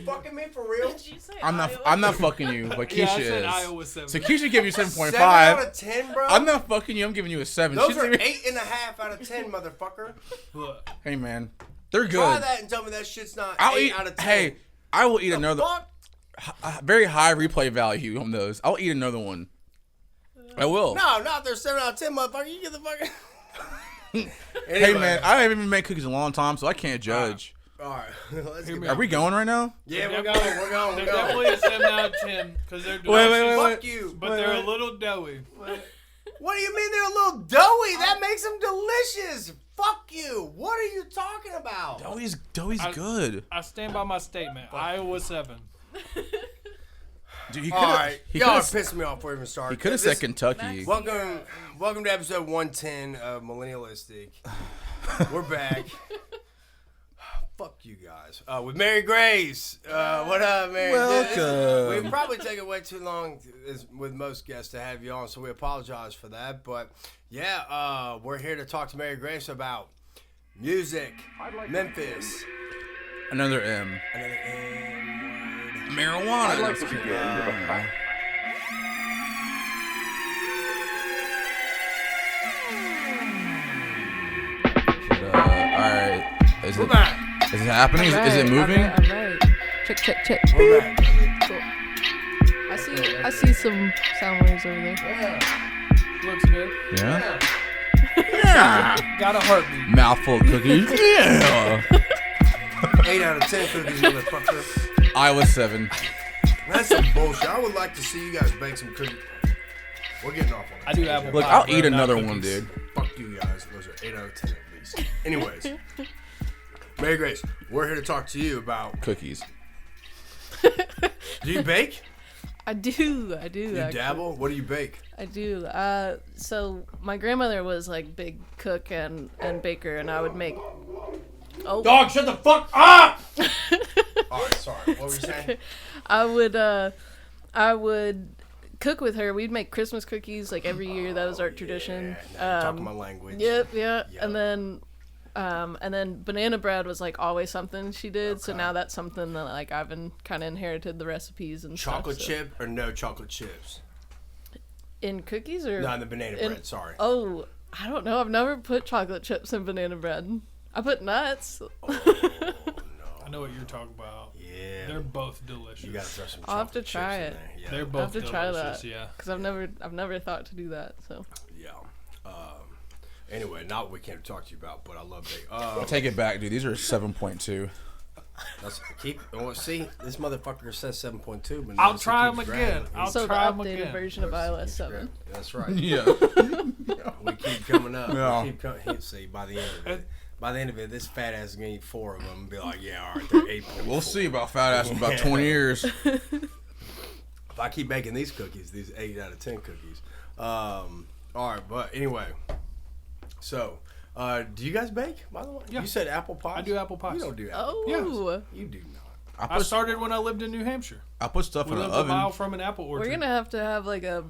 fucking me for real? Did you say I'm Iowa? not fucking you, but Keisha Yeah, I is. said Iowa 7. So Keisha give you 7.5. 7 out of 10, bro. I'm not fucking you. I'm giving you a 7. Those She's are giving- 8.5 out of 10, motherfucker. Look, Hey man, they're good. Try that and tell me that shit's not I'll 8 eat. out of 10. Hey, I will eat The another. fuck? Very high replay value on those. I'll eat another one. I will. No, not they're 7 out of 10, motherfucker. You get the fuck. Hey man, I haven't even made cookies in a long time, so I can't judge. All right, let's get me back. Are we going right now? Yeah, we're they're going. We're going. They're We're going. definitely a 7 out of 10 because they're delicious. Fuck you. But they're a little doughy. What do you mean they're a little doughy? That makes them delicious. Fuck you. What are you talking about? Doughy's good. I stand by my statement. Iowa 7. Dude, he All right, He y'all are could pissing me off before we even start. He could have said Kentucky. Welcome to episode 110 of Millennialistic. We're back. Fuck you guys. With Mary Grace. What up, Mary? Welcome. We probably take it way too long with most guests to have you on, so we apologize for that. But yeah, we're here to talk to Mary Grace about music, Memphis. Another M. Another M word. Marijuana. I'd like to begin with a fact. Alright. We're back. Is it happening? Is it moving? I'm right. Check. We're back. Cool. I see some sound waves over there. Yeah. Looks good. Yeah. Yeah. Got a heartbeat. Mouthful of cookies. Yeah. 8 out of 10 cookies, motherfucker. Iowa 7. That's some bullshit. I would like to see you guys bake some cookies. We're getting off on that. I do apple Look, pie, I'll bro, eat not another cookies. one, dude. Fuck you guys. Those are 8 out of 10 at least. Anyways. Mary Grace, we're here to talk to you about... Cookies. Do you bake? I do. You Actually. dabble? What do you bake? I do. So my grandmother was like big cook and baker, and I would make. Oh. Dog, shut the fuck up! Alright, sorry. What were you saying? I would cook with her. We'd make Christmas cookies like every year. That was our tradition. Yeah, now you're talking my language. Yep. And then banana bread was like always something she did. So now that's something that like I've kind of inherited the recipes and Chocolate stuff. So. chip or no chocolate chips? In cookies or No, in the banana bread, sorry. Oh, I don't know. I've never put chocolate chips in banana bread. I put nuts. I know what you're talking about. Yeah. They're both delicious. You gotta throw some I'll have to chocolate try chips in it. there. Yeah. They're I have both to try delicious, that. yeah. Because I've never thought to do that. So. Yeah. Anyway, not what we came to talk to you about, but I love bake. Take it back, dude. These are 7.2. See, this motherfucker says 7.2, but I'll notice he try them keeps again. grabbing. I'll So the try them updated again. version of iOS 7. That's right. Yeah. We keep coming up. Yeah. We keep coming. See, by the end of it, this fat ass is gonna eat 4 of them and be like, yeah, all right, they're 8.4. We'll see about fat ass in about 20 years. If I keep making these cookies, these 8 out of 10 cookies. All right, but anyway, so do you guys bake? By the way, Yeah. You said apple pie. I do apple pies. You don't do apple. Oh. You do not. I started when I lived in New Hampshire. I put stuff We in the lived a oven. mile from an apple orchard. We're gonna have to have like a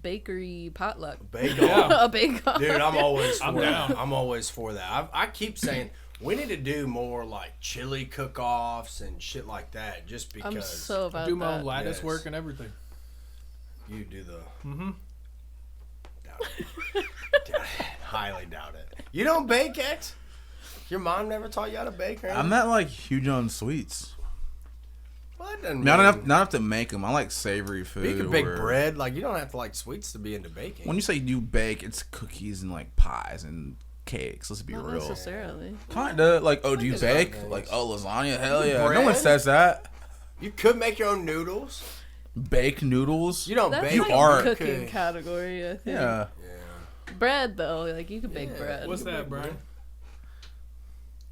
bakery potluck. Bake Yeah. off. A bake off. Dude, I'm always for I'm that. down. I'm always for that. I keep saying we need to do more like chili cook-offs and shit like that, just because I'm so about do my that. own lattice Yes. work and everything. you do the. Doubt it. Highly doubt it. You don't bake, X? Your mom never taught you how to bake, or anything? I'm not like huge on sweets. Well, that doesn't Not mean- enough to make them. I like savory food. You can bake or- bread. Like, you don't have to like sweets to be into baking. When you say you bake, it's cookies and like pies and cakes. Let's be Not real. necessarily. Kinda like, oh, do you It's bake? not nice. Like, oh, lasagna? Hell yeah. No Bread? one says that. You could make your own noodles. Bake noodles. You don't That's bake. like You are- a cooking Okay. category, I think. Yeah. Bread though, like you could bake bread. What's that, Brian?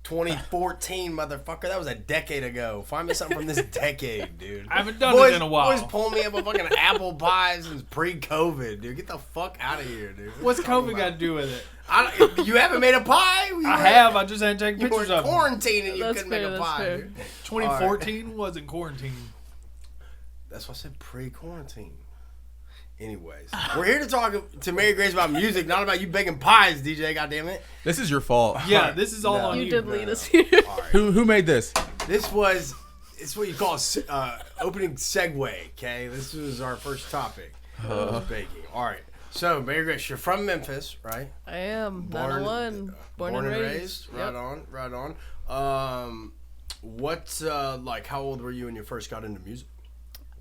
2014, motherfucker. That was a decade ago. Find me something from this decade, dude. I haven't done it in a while. Boys pulling me up with fucking apple pies since pre-COVID, dude. Get the fuck out of here, dude. What's COVID got to do with it? You haven't made a pie? I have. I just hadn't taken You were pictures of it. quarantined and you That's couldn't make fair, a that's pie. fair. Dude. 2014 wasn't quarantine. That's why I said pre-quarantine. Anyways, we're here to talk to Mary Grace about music, not about you baking pies, DJ. Goddammit. This is your fault. Yeah, this is all No. on you. You did No, lead no. us here. All right. Who made this? This was it's what you call opening segue. Okay, this was our first topic. Baking. All right. So, Mary Grace, you're from Memphis, right? I am. 901. Born and raised. Right on. Right on. What's like? How old were you when you first got into music?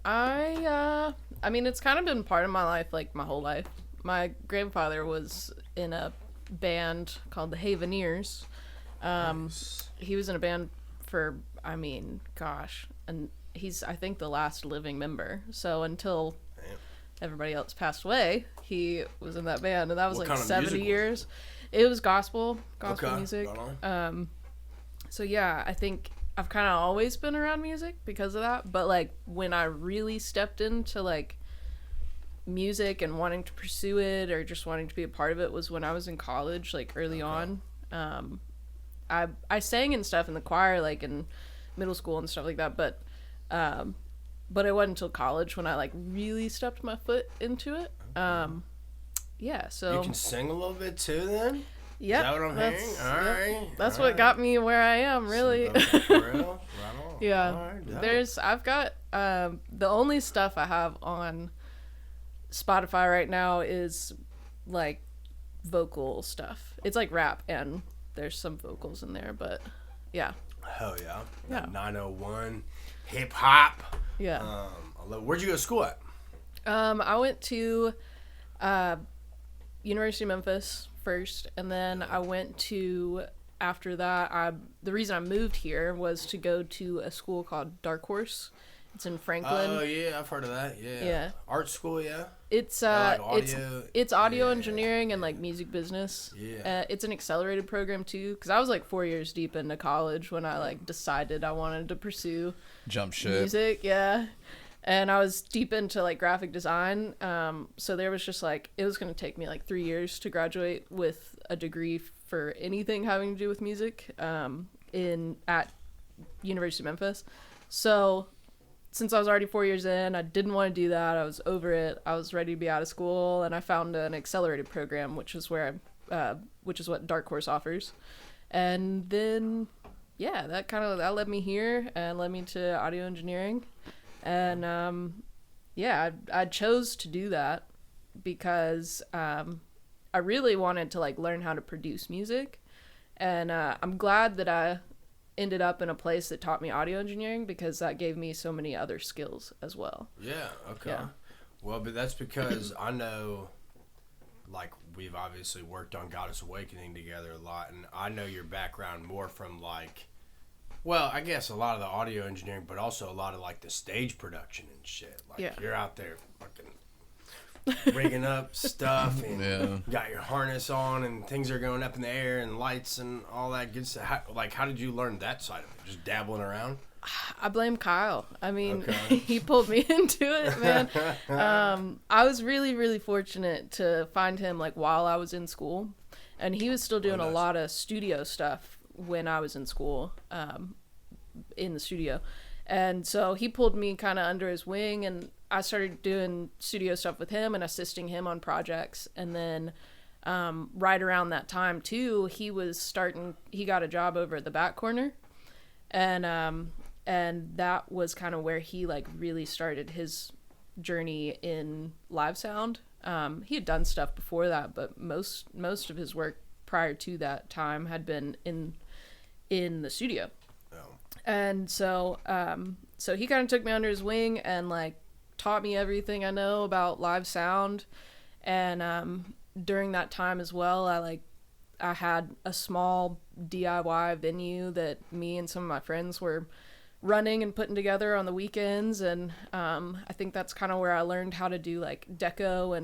I mean, it's kind of been part of my life, like my whole life. My grandfather was in a band called the Haveneers. Nice. He was in a band for, I mean, gosh, and he's, I think, the last living member. So until everybody else passed away, he was in that band, and that was What like kind of 70 music years. It was gospel Okay, music. right on. So yeah, I think I've kind of always been around music because of that. But like when I really stepped into like music and wanting to pursue it or just wanting to be a part of it was when I was in college, like early on. I sang and stuff in the choir, like in middle school and stuff like that. But it wasn't until college when I like really stepped my foot into it. Yeah, so You can sing a little bit too, then. yeah, Is that what I'm hearing? All right. that's all what right. got me where I am, really. Okay, for real? Right on. Yeah, All right, dope. I've got the only stuff I have on Spotify right now is like vocal stuff. It's like rap and there's some vocals in there, but yeah. Hell yeah. Yeah. 901 hip hop. Yeah. Where'd you go to school at? I went to University of Memphis first, and then I went to, after that, the reason I moved here was to go to a school called Dark Horse. It's in Franklin. Oh yeah, I've heard of that. Yeah. Yeah. Art school, yeah. It's Like audio. it's audio Yeah. engineering and like music business. Yeah. It's an accelerated program too, because I was like 4 years deep into college when I like decided I wanted to pursue Jump ship. music. Yeah, and I was deep into like graphic design. So there was just like it was gonna take me like 3 years to graduate with a degree for anything having to do with music. At University of Memphis, so. Since I was already 4 years in, I didn't want to do that. I was over it. I was ready to be out of school, and I found an accelerated program, which is what Dark Horse offers. And then, yeah, that led me here and led me to audio engineering. And yeah, I chose to do that because I really wanted to like learn how to produce music, and I'm glad that I ended up in a place that taught me audio engineering because that gave me so many other skills as well. Yeah, okay. Yeah. Well, but that's because I know, like, we've obviously worked on Goddess Awakening together a lot, and I know your background more from, like, well, I guess a lot of the audio engineering, but also a lot of, like, the stage production and shit. Like, Yeah. you're out there fucking rigging up stuff, and Yeah. you got your harness on, and things are going up in the air, and lights and all that good stuff. How did you learn that side of it? Just dabbling around? I blame Kyle. I mean, Okay. he pulled me into it, man. I was really, really fortunate to find him like while I was in school, and he was still doing nice. a lot of studio stuff when I was in school, in the studio. And so he pulled me kind of under his wing, and I started doing studio stuff with him and assisting him on projects. And then right around that time too, he got a job over at the Back Corner, and that was kind of where he like really started his journey in live sound. He had done stuff before that, but most of his work prior to that time had been in the studio. And so he kind of took me under his wing and like taught me everything I know about live sound. And during that time as well, I had a small DIY venue that me and some of my friends were running and putting together on the weekends. And I think that's kind of where I learned how to do like deco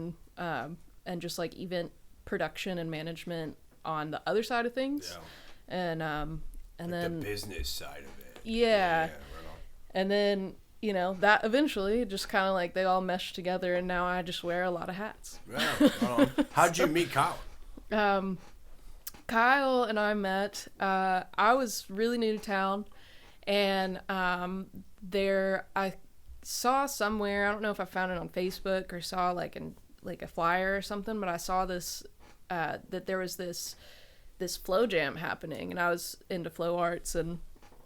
and just like event production and management on the other side of things. Yeah. And Like then the business side of it. yeah. Right on. And then, that eventually just kind of like they all meshed together, and now I just wear a lot of hats. Yeah, right on. How'd you meet Kyle? Kyle and I met, I was really new to town, and I saw somewhere, I don't know if I found it on Facebook or saw like a flyer or something, but I saw this, that there was this flow jam happening, and I was into flow arts, and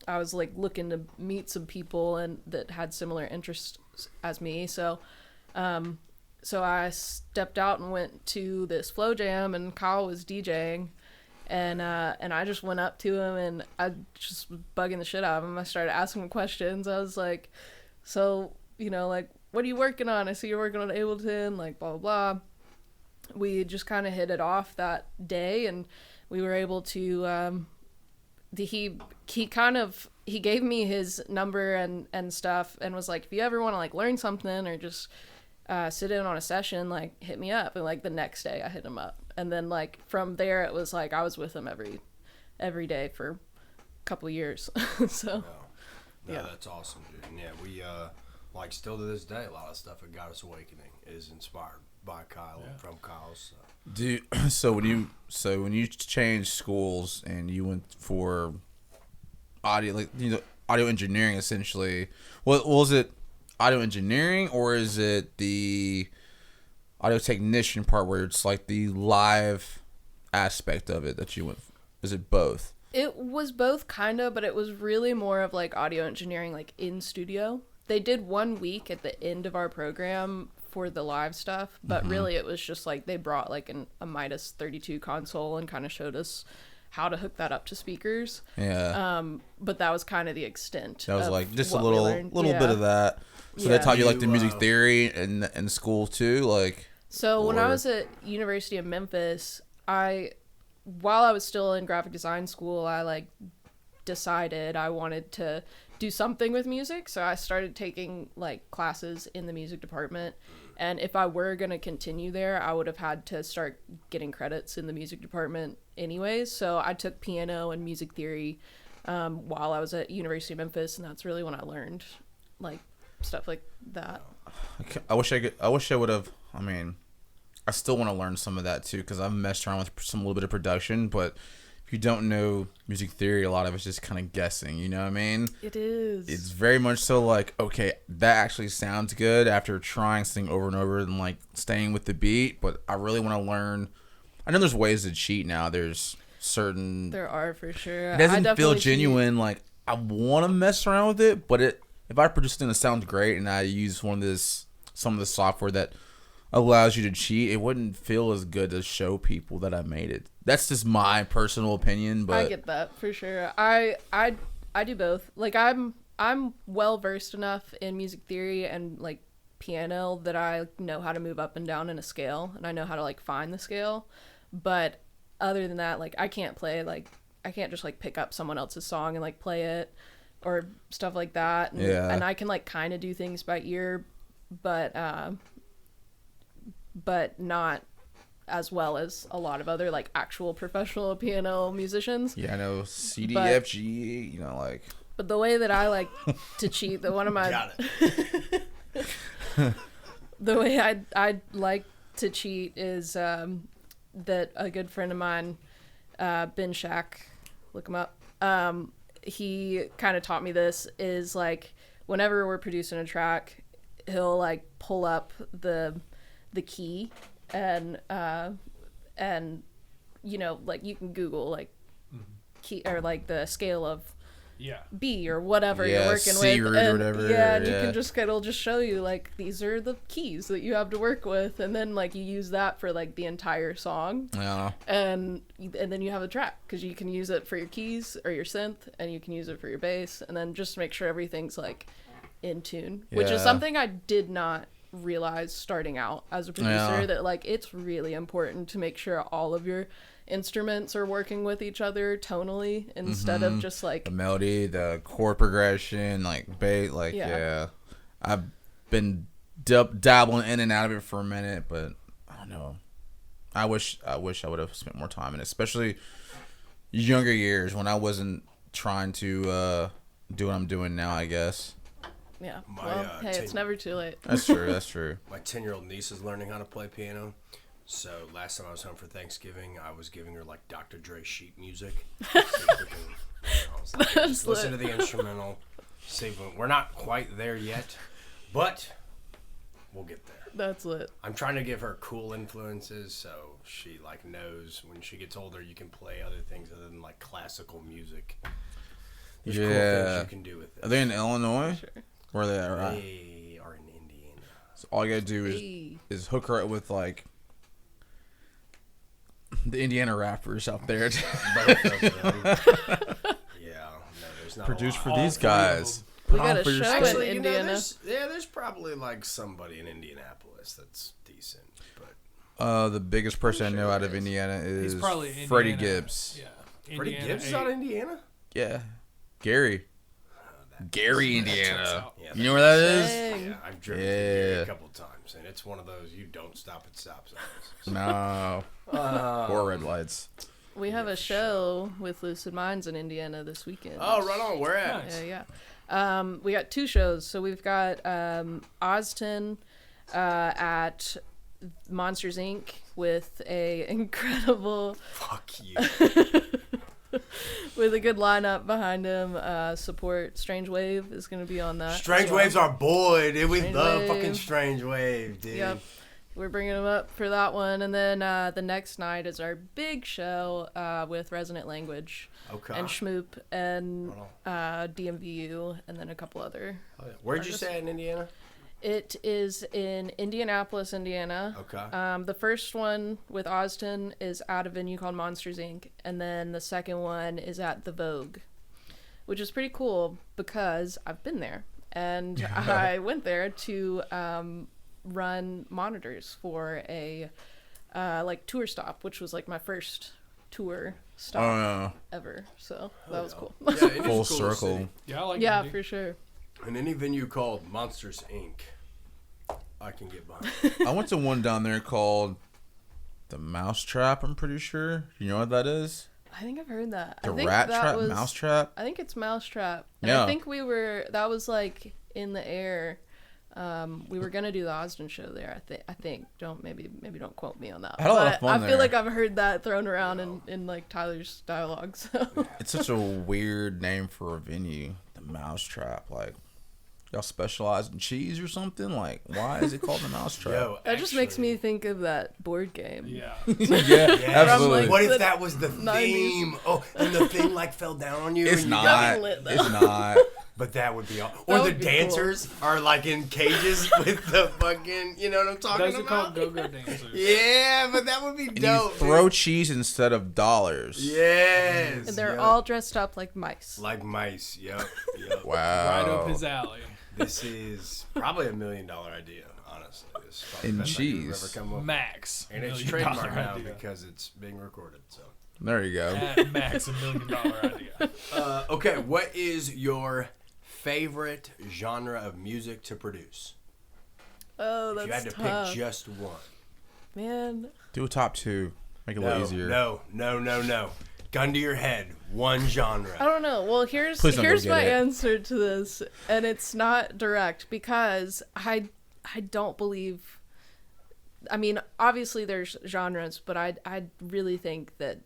I was like looking to meet some people and that had similar interests as me. So I stepped out and went to this flow jam, and Kyle was DJing, and I just went up to him and I just was bugging the shit out of him. I started asking him questions. I was like, so, like, what are you working on? I see you're working on Ableton, like, blah, blah, blah. We just kind of hit it off that day, and we were able to, he gave me his number and stuff, and was like, if you ever want to, like, learn something or just sit in on a session, like, hit me up. And, like, the next day I hit him up. And then, like, from there it was like I was with him every day for a couple of years. So yeah, that's awesome, dude. And yeah, we like still to this day, a lot of stuff at Goddess Awakening is inspired by Kyle and from Kyle. So when you changed schools and you went for audio, like, audio engineering, essentially, what was it? Audio engineering, or is it the audio technician part where it's like the live aspect of it that you went? Is it both? It was both, kind of, but it was really more of like audio engineering, like in studio. They did 1 week at the end of our program for the live stuff, but really it was just like they brought like a Midas 32 console and kind of showed us how to hook that up to speakers. Yeah. But that was kind of the extent. That was like just a what little yeah. bit of that. So they taught you like the music theory in school too, like. So when I was at University of Memphis, while I was still in graphic design school, I like decided I wanted to do something with music. So I started taking like classes in the music department. And if I were going to continue there, I would have had to start getting credits in the music department anyways. So I took piano and music theory while I was at University of Memphis. And that's really when I learned like stuff like that. I wish I would have. I mean, I still want to learn some of that too, because I've messed around with some little bit of production. But if you don't know music theory, a lot of it's just kind of guessing. You know what I mean? It is. It's very much so like, okay, that actually sounds good after trying something over and over and like staying with the beat. But I really want to learn. I know there's ways to cheat now. There are for sure. It doesn't feel genuine. Cheat. Like I want to mess around with it, but if I produce something that sounds great and I use some of the software that allows you to cheat, it wouldn't feel as good to show people that I made it. That's just my personal opinion, but I get that for sure. I do both. Like I'm well versed enough in music theory and like piano that I know how to move up and down in a scale, and I know how to like find the scale. But other than that, like I can't just like pick up someone else's song and like play it or stuff like that. And I can like kind of do things by ear, but not as well as a lot of other like actual professional piano musicians. Yeah, I know C, D, F, G, like. But the way that I like to cheat, the way I like to cheat is that a good friend of mine, Ben Shack, look him up. He kind of taught me this, is like whenever we're producing a track, he'll like pull up the key and like you can Google like key or like the scale of B or whatever you're working C with, root or whatever, and you can it'll just show you like these are the keys that you have to work with, and then like you use that for like the entire song, and then you have a track because you can use it for your keys or your synth, and you can use it for your bass, and then just make sure everything's like in tune, which is something I did not realize starting out as a producer, that like it's really important to make sure all of your instruments are working with each other tonally instead of just like the melody, the chord progression, like bass, like I've been dabbling in and out of it for a minute, but I don't know. I wish I would have spent more time in it, especially younger years when I wasn't trying to do what I'm doing now, I guess. Yeah. Hey, it's never too late. That's true. My 10-year-old niece is learning how to play piano. So last time I was home for Thanksgiving, I was giving her like Dr. Dre sheet music. Listen to the instrumental. See, we're not quite there yet, but we'll get there. That's lit. I'm trying to give her cool influences so she like knows when she gets older you can play other things other than like classical music. There's cool things you can do with Are this. they in Illinois? Sure. Where are they at, right? They are in Indiana. So all you gotta do Hey. is hook her up with like the Indiana rappers out there. Both of them. Yeah, no, there's not Produced a for lot. these three of guys. We Put got on a for your show stuff. in Actually, Indiana. there's probably like somebody in Indianapolis that's decent, but The biggest person I know out of is. Indiana He's is probably Indiana. Freddie Gibbs. Yeah. Freddie Indiana Gibbs is 8. out of Indiana. Yeah. Gary. Gary, That checks Indiana. out. Yeah, You know where that is? Dang. Yeah, I've driven through Yeah. there a couple times, and it's one of those you don't stop at stop signs. No. Or red lights. We have a show with Lucid Minds in Indiana this weekend. Oh, right on. Where at? Nice. Yeah. We got 2 shows. So we've got Austin at Monsters Inc. with a incredible, Fuck you. with a good lineup behind him. Support Strange Wave is going to be on that. Strange as well. Wave's our boy, dude. We Strange love Wave. fucking Strange Wave, dude. Yep. We're bringing them up for that one. And then the next night is our big show with Resonant Language Okay. and Schmoop and Hold DMVU and then a couple other. Oh, yeah. Where'd you say in Indiana? It is in Indianapolis, Indiana. Okay. The first one with Austin is at a venue called Monsters Inc. And then the second one is at the Vogue, which is pretty cool because I've been there. And I went there to run monitors for a like tour stop, which was like my first tour stop Oh, no. ever. So that was cool. Yeah, it is Full cool circle. city. Yeah, I like Yeah, Indy. for sure. And any venue called Monsters Inc. I can get behind. I went to one down there called the Mousetrap, I'm pretty sure. You know what that is? I think I've heard that. The I think Rat that Trap, was, Mousetrap? I think it's Mousetrap. And Yeah. I think that was like in the air. We were gonna do the Austin show there. I think. Maybe don't quote me on that. I had a lot of But fun I there. feel like I've heard that thrown around in like Tyler's dialogue. So. It's such a weird name for a venue. The Mousetrap. Like, y'all specialize in cheese or something? Like, why is it called the Mousetrap? Yo, That just makes actually- me think of that board game. Yeah. yeah, Yes. absolutely. like, What if the that was the 90s. theme? Oh, and the thing like fell down on you. It's and you got- not. lit, though. It's not. But that would be all. Or the would be cool. dancers are like in cages with the fucking. You know what I'm talking Those are about? called go-go dancers. Yeah, but that would be And dope. you throw dude. cheese instead of dollars. Yes. And they're yep. all dressed up like mice. like mice. Yep. Yep. Wow. Right up his alley. This is probably $1 million idea, honestly. This is probably And the best idea we've cheese. ever come up with. Max. And it's $1 million trademarked now idea. because it's being recorded. So, There you go. At max $1 million idea. okay, what is your favorite genre of music to produce? Oh, If you had that's to tough. pick just one. Man. Do a top 2. Make it a little easier. No. Gun to your head. One genre. I don't know. Well, here's Please don't go get my it. answer to this, and it's not direct because I don't believe. I mean, obviously there's genres, but I really think that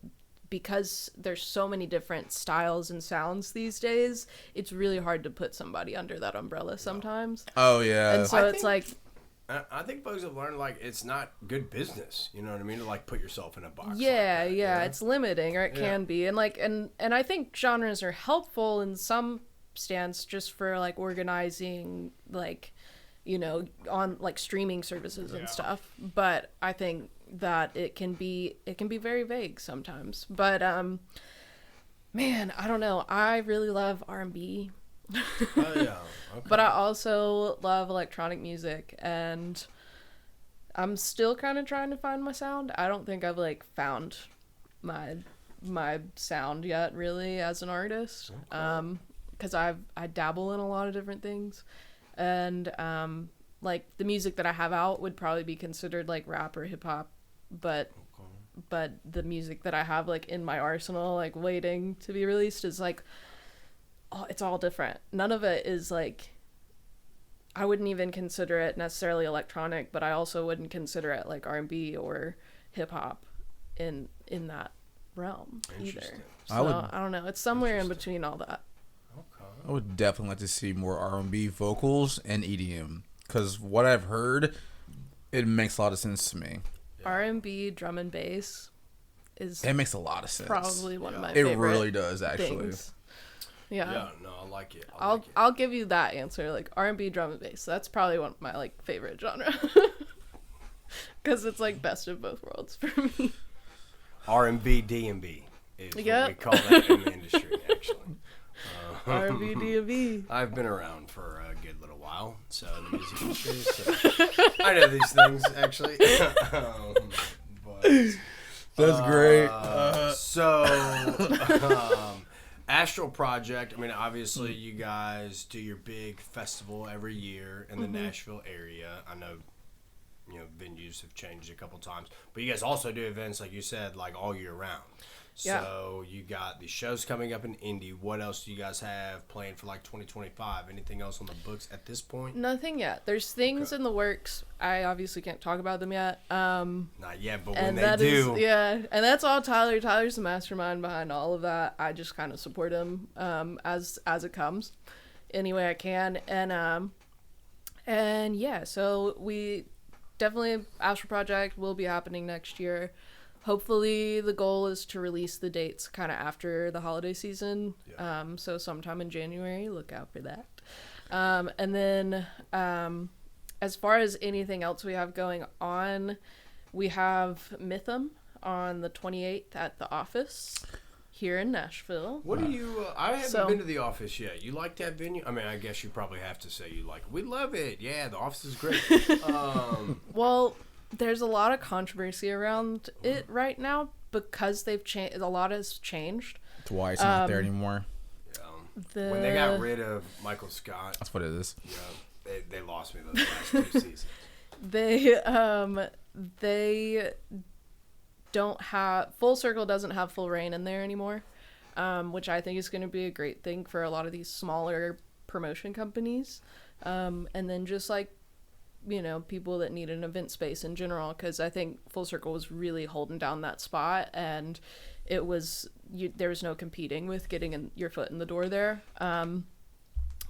because there's so many different styles and sounds these days, it's really hard to put somebody under that umbrella sometimes. Oh, yeah. And so I it's think- like, I think folks have learned like it's not good business. You know what I mean? To like put yourself in a box. yeah, like that, yeah, you know? it's limiting, or it can be, and like, and I think genres are helpful in some stance just for like organizing, like, you know, on like streaming services and stuff. But I think that it can be very vague sometimes. But man, I don't know. I really love R&B. Oh yeah. Okay. But I also love electronic music, and I'm still kind of trying to find my sound. I don't think I've like found my sound yet, really, as an artist. Because I dabble in a lot of different things, and like the music that I have out would probably be considered like rap or hip hop, but the music that I have like in my arsenal, like waiting to be released, is like, oh, it's all different. None of it is like, I wouldn't even consider it necessarily electronic, but I also wouldn't consider it like R&B or hip hop in that realm either. Interesting. So I would- I don't know. It's somewhere in between all that. I would definitely like to see more R&B vocals and EDM. Because what I've heard, it makes a lot of sense to me. R&B, drum and bass is It makes a lot of sense. probably one of my It favorite really does, actually. things. Yeah. Yeah, no, I like it. I'll give you that answer. Like R&B, drum and bass. That's probably one of my like favorite genre. Because it's like best of both worlds for me. R&B, D&B is what Yep. we call that in the industry, actually. R&B, D&B. I've been around for a good little while, so in the music industry, so I know these things actually. But That's great. Astral Project. I mean, obviously, you guys do your big festival every year in the Nashville area. I know, venues have changed a couple times, but you guys also do events, like you said, like all year round. Yeah. So you got the shows coming up in Indy. What else do you guys have planned for like 2025? Anything else on the books at this point? Nothing yet. There's things in the works. I obviously can't talk about them yet. Not yet, but when And they that do, is, yeah, and that's all Tyler. Tyler's the mastermind behind all of that. I just kind of support him as it comes, any way I can, and yeah. So we definitely Astral Project will be happening next year. Hopefully, the goal is to release the dates kind of after the holiday season. Yeah. So sometime in January. Look out for that. And then as far as anything else we have going on, we have Mythum on the 28th at the office here in Nashville. what do you? I haven't So- been to the office yet. You like that venue? I mean, I guess you probably have to say you like it. We love it. Yeah, the office is great. Well, there's a lot of controversy around it right now because they've changed. A lot has changed. That's why it's not there anymore. When they got rid of Michael Scott, That's what it is. they lost me those last 2 seasons. They don't have Full Circle doesn't have Full Reign in there anymore, which I think is going to be a great thing for a lot of these smaller promotion companies, and then just like people that need an event space in general, because I think Full Circle was really holding down that spot, and it was there was no competing with getting your foot in the door there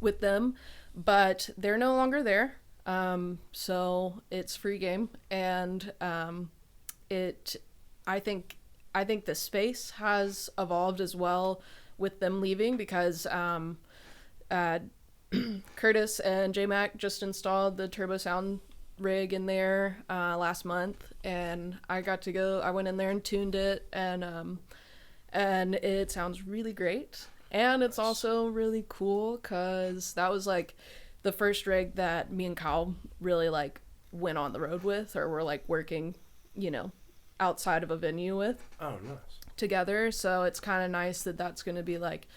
with them, but they're no longer there, so it's free game, and I think the space has evolved as well with them leaving, because Curtis and J-Mac just installed the turbo sound rig in there last month, and I went in there and tuned it, and it sounds really great, and it's also really cool because that was like the first rig that me and Kyle really like went on the road with, or were like working outside of a venue with Oh, nice. together. So it's kind of nice that that's going to be like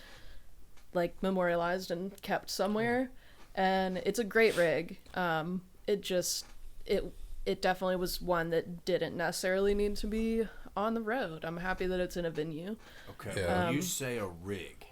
memorialized and kept somewhere, and it's a great rig. It definitely was one that didn't necessarily need to be on the road. I'm happy that it's in a venue. Okay, Yeah. when you say a rig,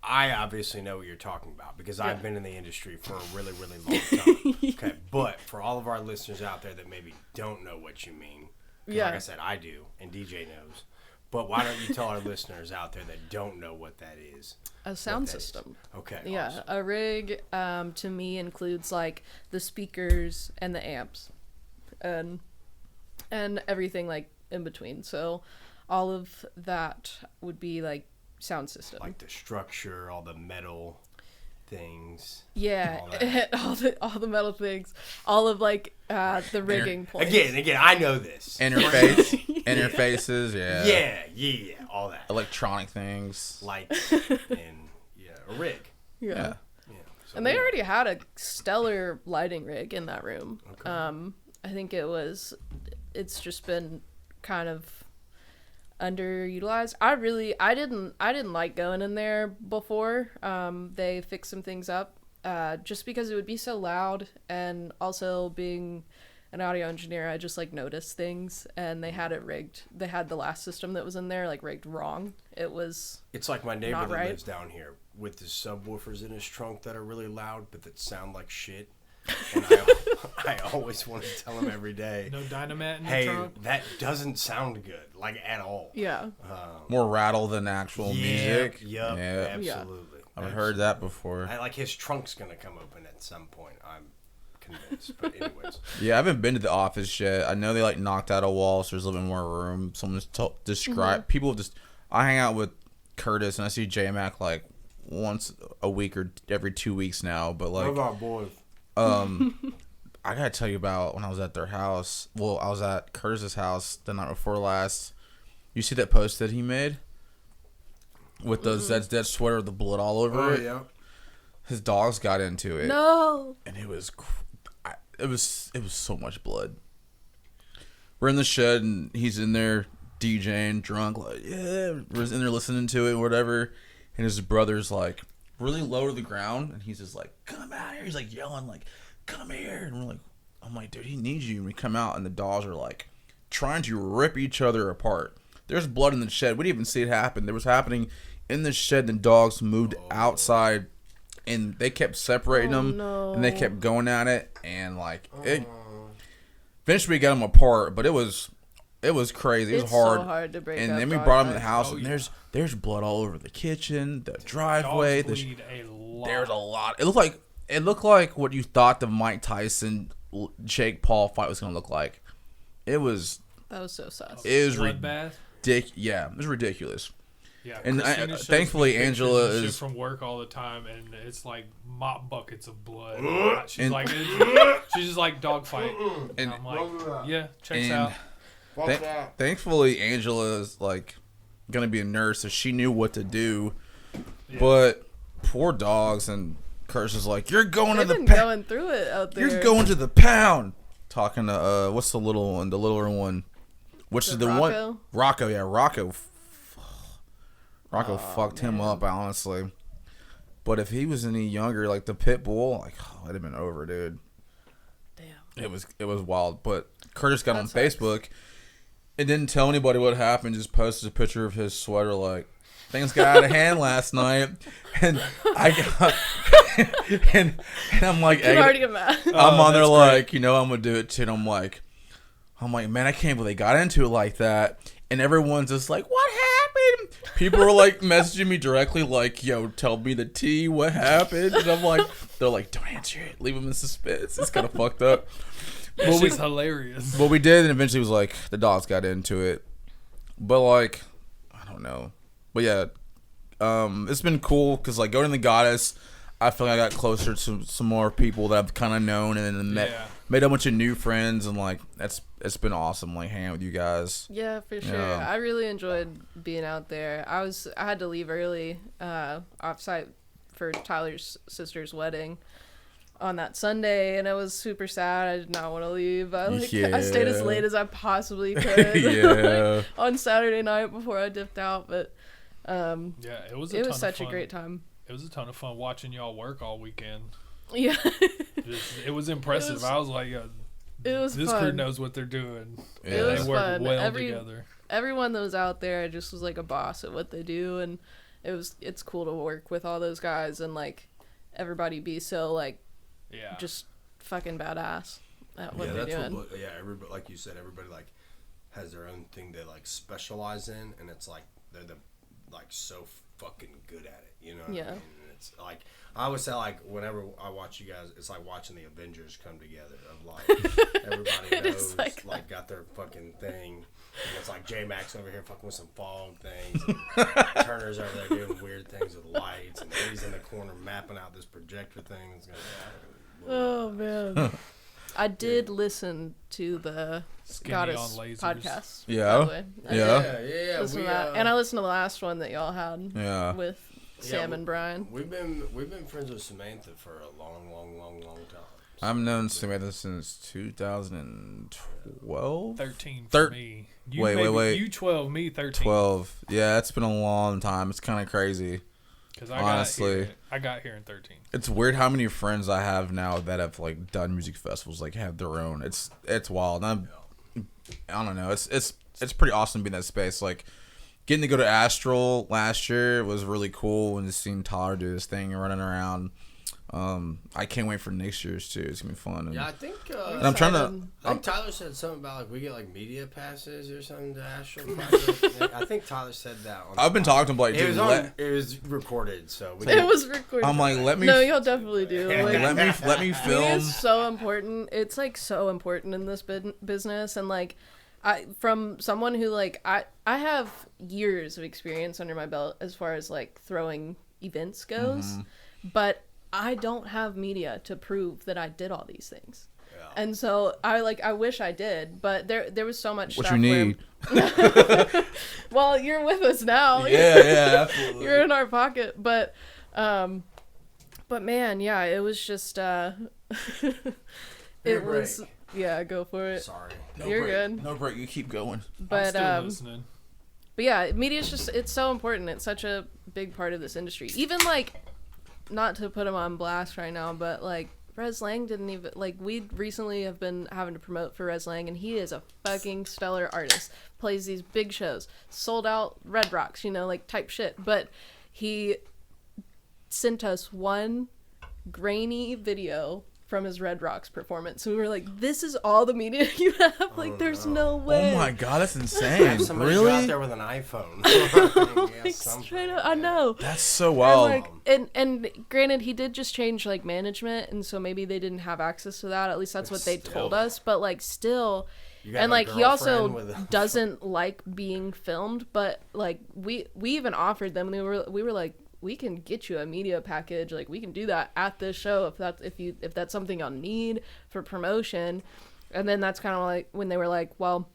I obviously know what you're talking about because I've been in the industry for a really, really long time. Okay, but for all of our listeners out there that maybe don't know what you mean, 'cause Yeah. like I said, I do, and DJ knows. But why don't you tell our listeners out there that don't know what that is? A sound that is. system. Okay. Yeah, awesome. a rig to me includes like the speakers and the amps, and everything like in between. So all of that would be like sound system. Like the structure, all the metal things. Yeah, all that. all the metal things, all of like the rigging points. Again, I know this. Interfaces, yeah. Yeah, all that. Electronic things. Lights and a rig. Yeah. Yeah. Yeah. So And they already had a stellar lighting rig in that room. Okay. I think it's just been kind of underutilized. I didn't like going in there before. They fixed some things up just because it would be so loud, and also being an audio engineer, I just like noticed things, and they had it rigged. They had the last system that was in there like rigged wrong. It's like my neighbor Not that right. lives down here with his subwoofers in his trunk that are really loud but that sound like shit. And I always want to tell him every day, No dynamite in the hey, trunk. that doesn't sound good, like at all. Yeah. More rattle than actual music. Yep, Yeah. absolutely. I've heard that before. Like his trunk's gonna come open at some point. I'm convinced. But anyways, Yeah, I haven't been to the office yet. I know they like knocked out a wall, so there's a little bit more room. Someone just describe. People just. I hang out with Curtis and I see J Mac like once a week or every 2 weeks now. But like, Love our boys. I gotta tell you about when I was at their house. Well, I was at Curtis's house the night before last. You see that post that he made with the Zed's Dead sweater with the blood all over it? Yeah. His dogs got into it. No. And it was so much blood. We're in the shed and he's in there DJing, drunk, like, yeah. We're in there listening to it or whatever. And his brother's like really low to the ground and he's just like, come out here. He's like yelling like, come here. And we're like, I'm like, dude, he needs you. And we come out and the dogs are like trying to rip each other apart. There's blood in the shed. We didn't even see it happen. It was happening in the shed. The dogs moved outside and they kept separating them and they kept going at it. And like it, eventually we got them apart, but it was crazy. It was hard. So hard to break and up then we dog brought them in the fights. house and there's blood all over the kitchen, the driveway. Dogs bleed a lot. There's a lot. It looked like what you thought the Mike Tyson Jake Paul fight was gonna look like. That was so sus. It was Bloodbath. Yeah, it was ridiculous. Yeah, And Christina shows thankfully me pictures Angela and shit is from work all the time, and it's like mop buckets of blood. She's And- like, she's just like dog fight. And I'm like, yeah, checks out. Thankfully Angela is like gonna be a nurse, so she knew what to do. Yeah. But poor dogs, and Curtis is like, "You're going They've to the been pound. going through it out there. You're going to the pound." Talking to what's the little one, the littler one, which is the Rocco? one Rocco. Yeah, Rocco. Rocco fucked him up, honestly. But if he was any younger, like the pit bull, like it'd have been over, dude. Damn. It was wild. But Curtis got That on sucks. Facebook and didn't tell anybody what happened. Just posted a picture of his sweater, like things got out of hand last night, and I got and I'm like, You can already get mad. I'm on there that's like, you know, I'm gonna do it too. And I'm like, man, I can't believe they got into it like that. And everyone's just like, what happened? People were like messaging me directly, like, yo, tell me the tea, what happened? And I'm like, they're like, don't answer it, leave them in suspense. It's kind of fucked up. It's just hilarious. But we did, and eventually it was like the dogs got into it. But like, I don't know. But yeah, it's been cool because like going to the Goddess, I feel like I got closer to some more people that I've kind of known, and then made a bunch of new friends, and like it's been awesome like hanging with you guys. Yeah, for sure. Yeah. I really enjoyed being out there. I had to leave early, offsite for Tyler's sister's wedding on that Sunday, and I was super sad. I did not want to leave. I stayed as late as I possibly could. Yeah. like, on Saturday night before I dipped out, but Yeah, it was such a great time. It was a ton of fun watching y'all work all weekend. Yeah. It was impressive. I was like, It was this fun. crew knows what they're doing. Yeah. It was They work fun. well together. Everyone that was out there just was like a boss at what they do, and it's cool to work with all those guys and like everybody be so like Yeah. just fucking badass at what they're doing. Everybody, like you said, everybody like has their own thing they like specialize in, and it's like they're like so fucking good at it. You know what I mean? And it's like I always say, like whenever I watch you guys, it's like watching the Avengers come together. Of like everybody knows, like got their fucking thing. And it's like J Max over here fucking with some fog things. And Turner's over there doing weird things with lights, and he's in the corner mapping out this projector thing. It's gonna, Oh man. I did listen to the Skinny Goddess on lasers. podcast. Yeah? By the way. I Yeah. did listen to that. And I listened to the last one that y'all had Yeah. with Sam and Brian. We've been friends with Samantha for a long time. I've known Samantha since 2012. 13 for me. Wait. You 12, me 13. 12. Yeah, it's been a long time. It's kind of crazy. Because Honestly. I got here in 13. It's weird how many friends I have now that have like done music festivals, like have their own. It's wild. And I don't know. It's pretty awesome to be in that space. Like getting to go to Astral last year was really cool, and just seeing Tyler do this thing and running around. I can't wait for next year's too. It's gonna be fun. And, Yeah, I think. and I'm trying to. I think Tyler said something about like we get like media passes or something to Astral. Project. I think Tyler said that. I've been talking to him like, It dude, was it was recorded, so we It was recorded. I'm like, let me. No, y'all definitely do. Like, let me film. It's so important. It's like so important in this business, and like from someone who like I have years of experience under my belt as far as like throwing events goes, but I don't have media to prove that I did all these things. And so I wish I did, but there was so much what stuff you need. Well, you're with us now. Yeah, absolutely. You're in our pocket, but man, yeah, it was just it was go for it. Sorry. You're break. good. No break. You keep going. I'm But still listening. But yeah, media is just, it's so important. It's such a big part of this industry. Even like, not to put him on blast right now, but like Rez Lang didn't even, like, we recently have been having to promote for Rez Lang, and he is a fucking stellar artist. Plays these big shows, sold out Red Rocks, like type shit. But he sent us one grainy video from his Red Rocks performance. We were like, this is all the media you have? Like, there's no way. Oh my god, that's insane. Have somebody Really? go out there with an iPhone. Like, straight up, I know. That's so wild. And granted, he did just change like management, and so maybe they didn't have access to that. At least that's what they told us. But like, still, and like he also doesn't like being filmed. But like we even offered them, and we were like, we can get you a media package. Like, we can do that at this show if that's something you'll need for promotion. And then that's kind of like when they were like, well,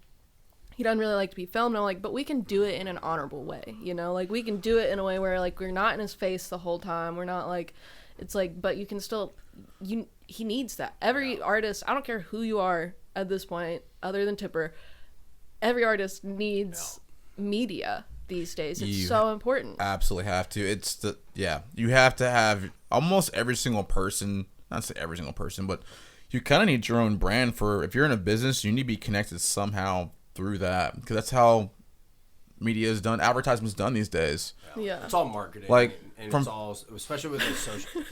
he doesn't really like to be filmed. And I'm like, but we can do it in an honorable way, like we can do it in a way where like we're not in his face the whole time. We're not like, it's like, but you can still, he needs that. Every artist, I don't care who you are at this point, other than Tipper, every artist needs media these days. It's so important. Absolutely have to. You have to have almost every single person, not say every single person, but you kind of need your own brand. For if you're in a business, you need to be connected somehow through that, because that's how media is done. Advertisement's done these days. Yeah, it's all marketing. Like, and it's all, especially with the social.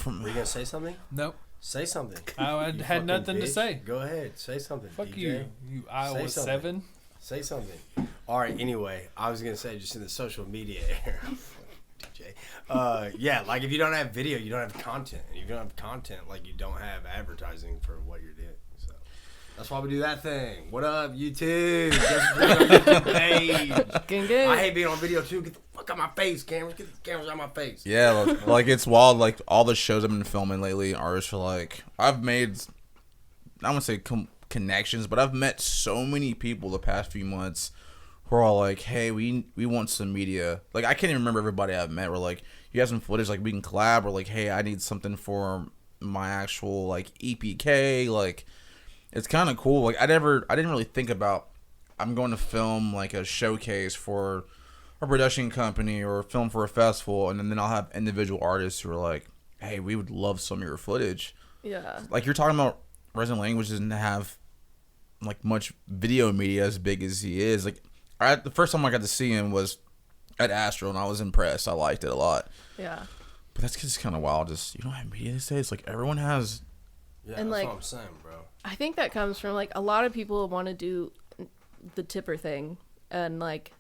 Were you gonna say something? Nope. Say something. I had nothing to say. Go ahead, say something. Fuck DJ. you Iowa 7. Say something. All right. Anyway, I was gonna say, just in the social media era, DJ. Yeah, like if you don't have video, you don't have content. And if you don't have content, like you don't have advertising for what you're doing. So that's why we do that thing. What up, YouTube? I hate being on video too. Get the fuck out my face, cameras. Get the cameras out my face. Yeah, like it's wild. Like all the shows I've been filming lately are just like, I've made, I wouldn't say connections, but I've met so many people the past few months who are all like, hey, we want some media. Like, I can't even remember everybody I've met. We're like, you have some footage, like we can collab, or like, hey, I need something for my actual like EPK. Like, it's kind of cool. Like, I didn't really think about, I'm going to film like a showcase for a production company or film for a festival, and then I'll have individual artists who are like, hey, we would love some of your footage. Yeah, like you're talking about, Resident Language doesn't have like much video media as big as he is. Like, the first time I got to see him was at Astro, and I was impressed. I liked it a lot. Yeah, but that's just kind of wild. Just, you don't have media these days. Like, everyone has. Yeah, and that's like, what I'm saying, bro. I think that comes from like a lot of people want to do the Tipper thing and like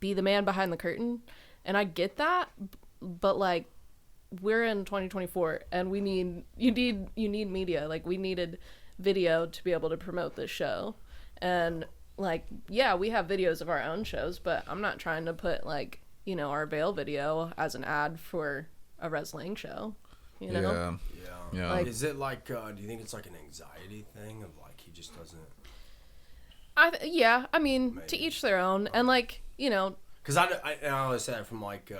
be the man behind the curtain, and I get that, but like, we're in 2024 and you need media. Like, we needed video to be able to promote this show. And like, yeah, we have videos of our own shows, but I'm not trying to put like, our Veil video as an ad for a Rez Lang show, Yeah. Like, is it like, do you think it's like an anxiety thing of like, he just doesn't? I mean, maybe. To each their own. And like, because I always say that from like,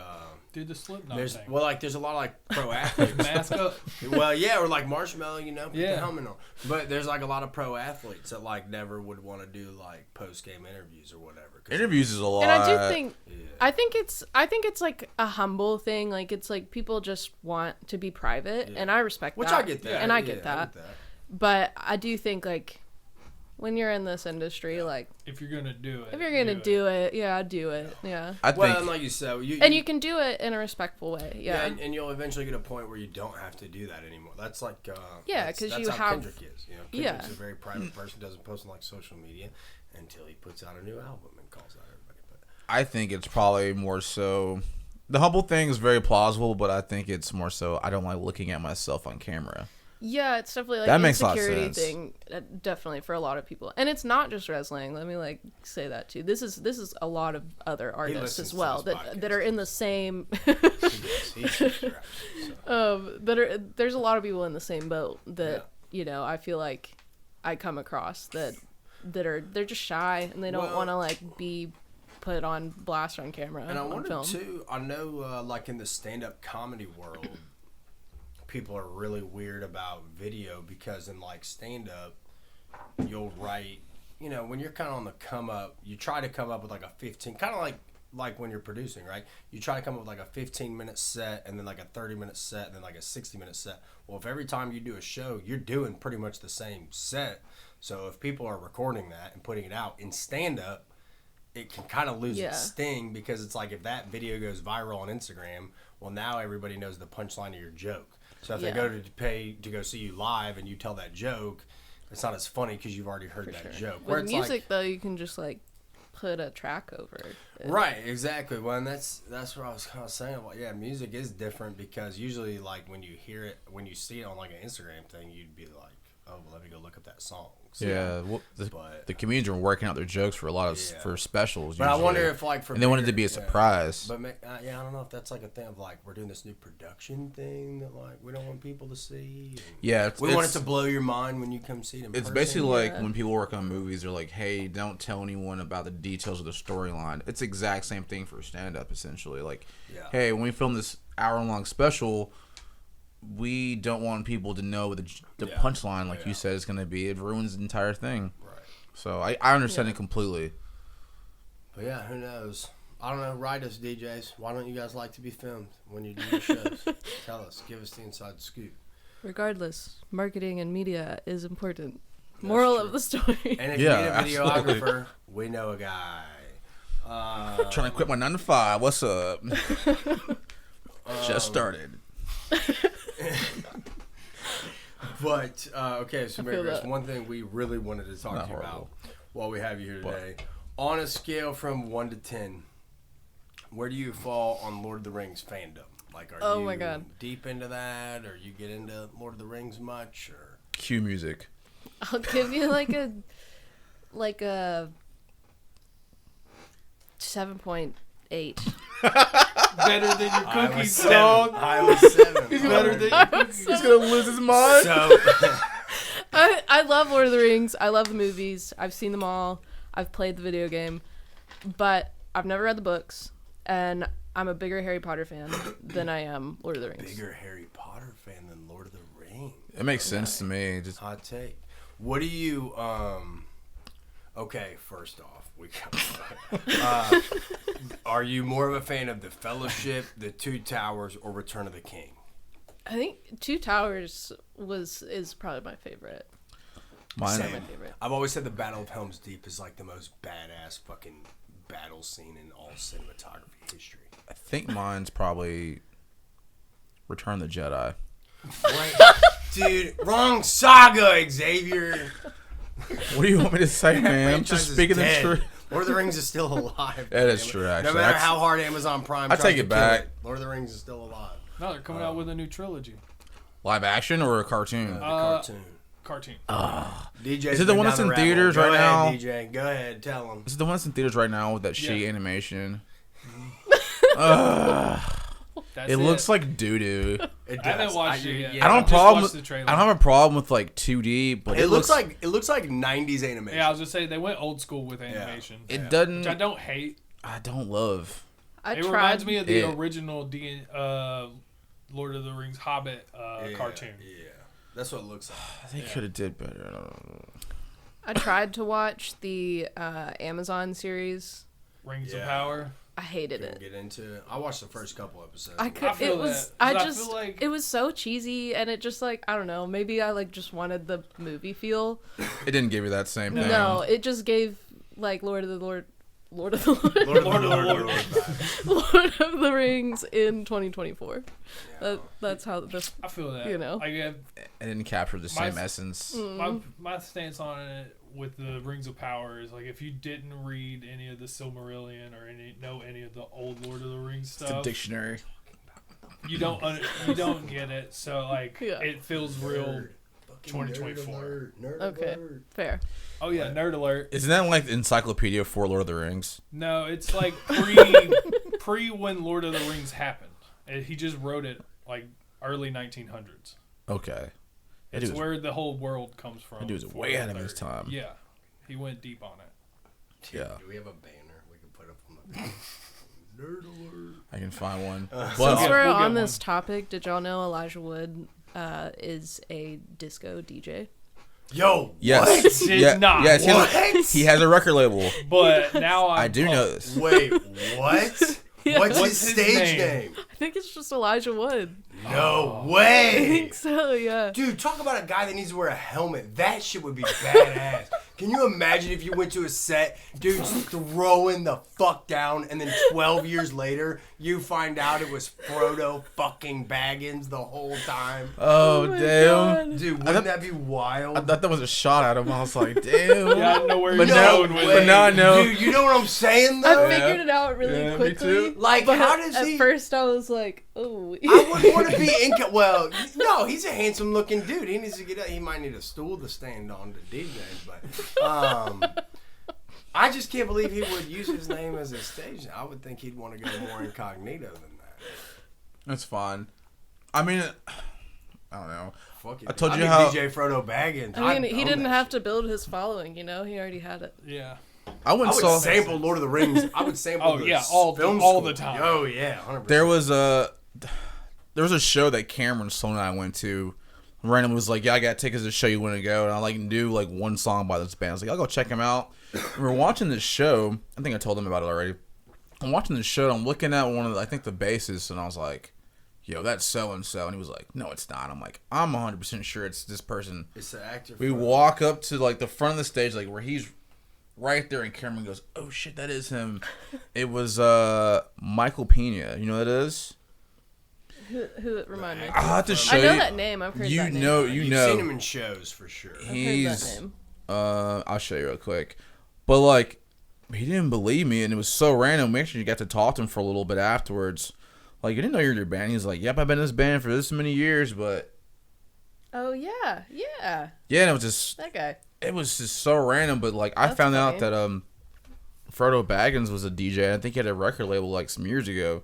do the Slipknot there's thing. Well, like there's a lot of like pro athletes. Mask up. Well, yeah, or like Marshmallow, put the helmet on. But there's like a lot of pro athletes that like never would want to do like post game interviews or whatever. Interviews is a lot. And I do think, I think it's like a humble thing. Like, it's like people just want to be private, and I respect that. Which I get that, and I get that. But I do think like, when you're in this industry, like, if you're gonna do it, do it. Yeah, do it. Yeah. I think, and like you said, you can do it in a respectful way. Yeah. And you'll eventually get a point where you don't have to do that anymore. That's like, because you how have. Kendrick is. Kendrick's a very private person. Doesn't post on like social media until he puts out a new album and calls out everybody. But I think it's probably more so. The humble thing is very plausible, but I think it's more so I don't like looking at myself on camera. Yeah, it's definitely like That an makes a lot of insecurity sense. thing, definitely for a lot of people. And it's not just wrestling. Let me like say that too. This is a lot of other artists listens as to well this that are in the same. There's a lot of people in the same boat that I feel like I come across that they're just shy and they don't want to like be put on blast on camera. And I wonder film. too. I know, like in the stand-up comedy world, people are really weird about video because in like stand-up, you'll write. When you're kind of on the come up, you try to come up with like a 15, kind of like when you're producing, right? You try to come up with like a 15-minute set and then like a 30-minute set and then like a 60-minute set. Well, if every time you do a show, you're doing pretty much the same set. So if people are recording that and putting it out in stand-up, it can kind of lose its sting because it's like if that video goes viral on Instagram, well, now everybody knows the punchline of your joke. So if they go to pay to go see you live and you tell that joke, it's not as funny because you've already heard that joke. With music, though, you can just like put a track over it. Right, exactly. Well, and that's what I was kind of saying. Well, yeah, music is different because usually, like when you hear it, when you see it on like an Instagram thing, you'd be like, "Oh, well, let me go look up that song." So, well, the comedians are working out their jokes for a lot of for specials. But usually. I wonder if like for and they wanted to be a surprise. But I don't know if that's like a thing of like we're doing this new production thing that like we don't want people to see. We want it to blow your mind when you come see it in person. Basically like when people work on movies, they're like, "Hey, don't tell anyone about the details of the storyline." It's the exact same thing for stand-up, essentially. Like, hey, when we film this hour-long special, we don't want people to know the punchline, like you said, is going to be. It ruins the entire thing. Right. So I understand it completely. But yeah, who knows? I don't know. Write us, DJs. Why don't you guys like to be filmed when you do your shows? Tell us. Give us the inside scoop. Regardless, marketing and media is important. Moral of the story. And if you need a videographer, we know a guy. Trying to quit my 9 to 5. What's up? Just started. But okay, so there's one thing we really wanted to talk to you about while we have you here today. On a scale from 1 to 10, where do you fall on Lord of the Rings fandom? Like, are you deep into that, or you get into Lord of the Rings much, or cue music? I'll give you like a 7.8. Better than your cookies, dog. I was 7. He's better than your cookies. He's gonna lose his mind. So, I love Lord of the Rings. I love the movies. I've seen them all. I've played the video game, but I've never read the books, and I'm a bigger Harry Potter fan than I am Lord of the Rings. Bigger Harry Potter fan than Lord of the Rings. It makes sense to me. Just hot take. What do you Okay, first off, are you more of a fan of The Fellowship, The Two Towers, or Return of the King? I think Two Towers is probably my favorite. Mine. My favorite. I've always said the Battle of Helm's Deep is like the most badass fucking battle scene in all cinematography history. I think mine's probably Return of the Jedi. Right. Dude, wrong saga, Xavier. What do you want me to say, man? I'm just speaking the truth. Lord of the Rings is still alive. That is true, actually. No matter how hard Amazon Prime I take it back. Lord of the Rings is still alive. No, they're coming out with a new trilogy. Live action or a cartoon? The cartoon. Cartoon. DJ, is it the one that's in theaters right now? DJ, go ahead, tell them. Is it the one that's in theaters right now with that shitty animation? It looks like doo doo. It does. I haven't watched it yet. I don't have a problem with like 2D, but it looks like 90s animation. Yeah, I was gonna say they went old school with animation. It doesn't. Which I don't hate. I don't love. It reminds me of the original Lord of the Rings Hobbit cartoon. Yeah, that's what it looks like. They could have did better. I tried to watch the Amazon series Rings of Power. I hated it. Get into it. I watched the first couple episodes. It was so cheesy, and it just like I don't know. Maybe I like just wanted the movie feel. It didn't give you that same thing. No, it just gave like Lord of the Rings in 2024. That's how this. I feel that. You know, it didn't capture the same essence. My stance on it with the Rings of Power is like if you didn't read any of the Silmarillion or know any of the old Lord of the Rings stuff, it's a dictionary. you don't get it. So like it feels real. 2024. Okay, fair. Oh yeah, nerd alert. Isn't that like the encyclopedia for Lord of the Rings? No, it's like pre when Lord of the Rings happened. He just wrote it like early 1900s. Okay. It's where the whole world comes from. That dude's way ahead of his time. Yeah, he went deep on it. Dude, Yeah. Do we have a banner we can put up on the nerd alert? I can find one. Since Well, we're we'll get on this one. topic, did y'all know Elijah Wood is a disco DJ? Yo, yes. Did Yeah, not. yes, What? he has a record label. But now I do know this. Wait, what? Yeah. What's What's his his stage name? name? I think it's just Elijah Wood. No I way. think so, yeah. Dude, talk about a guy that needs to wear a helmet. That shit would be badass. Can you imagine if you went to a set, dude's throwing the fuck down, and then 12 years later, you find out it was Frodo fucking Baggins the whole time? Oh, my damn. God. Dude, wouldn't that be wild? I thought that was a shot at him. I was like, damn. Yeah, I don't know where But you're now- going with but it. now I know. Dude, you know what I'm saying, I though? figured it out really Yeah, me quickly. too. Like, but how does at he... first I was like, oh. I wouldn't want to be in... Well, no, he's a handsome-looking dude. He needs to get up. He might need a stool to stand on to DJ, but... I just can't believe he would use his name as a stage name. I would think he'd want to go more incognito than that. That's fine. I mean, I don't know. Fuck it. I told I'd you be how- DJ Frodo Baggins. I mean, I'd he own didn't that have shit. to build his following, you know? He already had it. Yeah. I went I and would saw. sample Lord of the Rings. I would sample. Oh, the yeah, all film the score. time. Oh yeah, 100%. There was a show that Cameron Sloan and I went to. Random was like, yeah, I got tickets to the show you want to go, and I like knew like one song by this band. I was like, I'll go check him out. We were watching this show. I think I told him about it already. I'm watching this show. And I'm looking at one of the, I think the bassists, and I was like, yo, that's so and so, and he was like, no, it's not. I'm like, I'm 100% sure it's this person. It's the actor. We walk up to like the front of the stage, like where he's right there, and Cameron goes, oh shit, that is him. It was Michael Pena. You know what that is? Who remind me? I'll have to show I know you. that name. I've heard You that name. know, You've seen him in shows for sure. I've heard He's that name. I'll show you real quick. But like, he didn't believe me, and it was so random. We actually got to talk to him for a little bit afterwards. Like, I didn't know you were in your band. He's like, yep, I've been in this band for this many years, but Oh, yeah. Yeah. yeah, and it was just That guy. it was just so random. But like, I That's found funny. out that Frodo Baggins was a DJ. I think he had a record label like some years ago.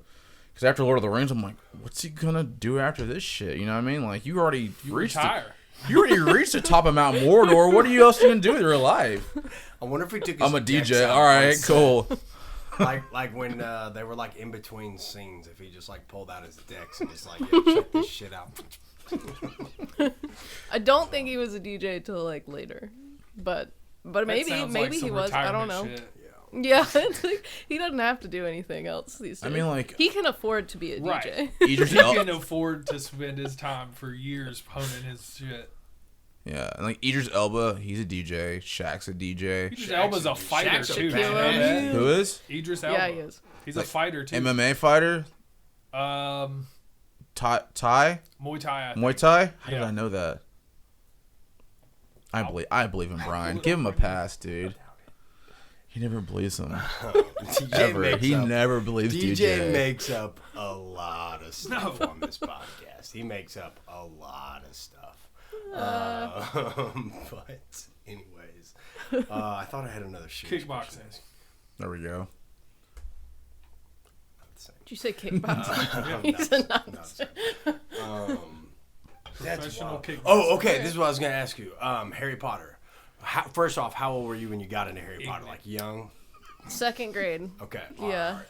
Because after Lord of the Rings, I'm like, what's he gonna do after this shit? You know what I mean? Like, you already reached Retire. you already reached the top of Mount Mordor. What are you else gonna do with your life? I wonder if he took. His I'm a decks DJ. out All right, on set. cool. Like when they were like in between scenes, if he just like pulled out his decks and just like, yeah, check this shit out. I don't think he was a DJ till like later. But That maybe sounds like he some was. I don't know. retirement shit. Yeah, it's like, he doesn't have to do anything else these I days. mean, like, he can afford to be a DJ. Right. Idris He El- can afford to spend his time for years honing his shit. yeah, and like Idris Elba, he's a DJ. Shaq's a DJ. Idris Elba's a fighter Shaq's a too. badass. You know that? Who is? Idris Elba. Yeah, he is. He's Like, a fighter too. MMA fighter? Thai? Muay Thai. I think. Muay Thai? How did Yeah. I know that? I believe in Brian. Give him a pass, dude. He never believes him. DJ Ever. makes He up- never believes DJ DJ. makes up a lot of stuff on this podcast. He makes up a lot of stuff. But anyways, I thought I had another shit. Kickboxing. There we go. Did you say kickboxing? I'm He's not- a nuts. That's Professional wild. kickboxing. Oh, okay. This is what I was gonna ask you. Harry Potter. First off, how old were you when you got into Harry Potter? Like young? Second grade. Okay. Yeah.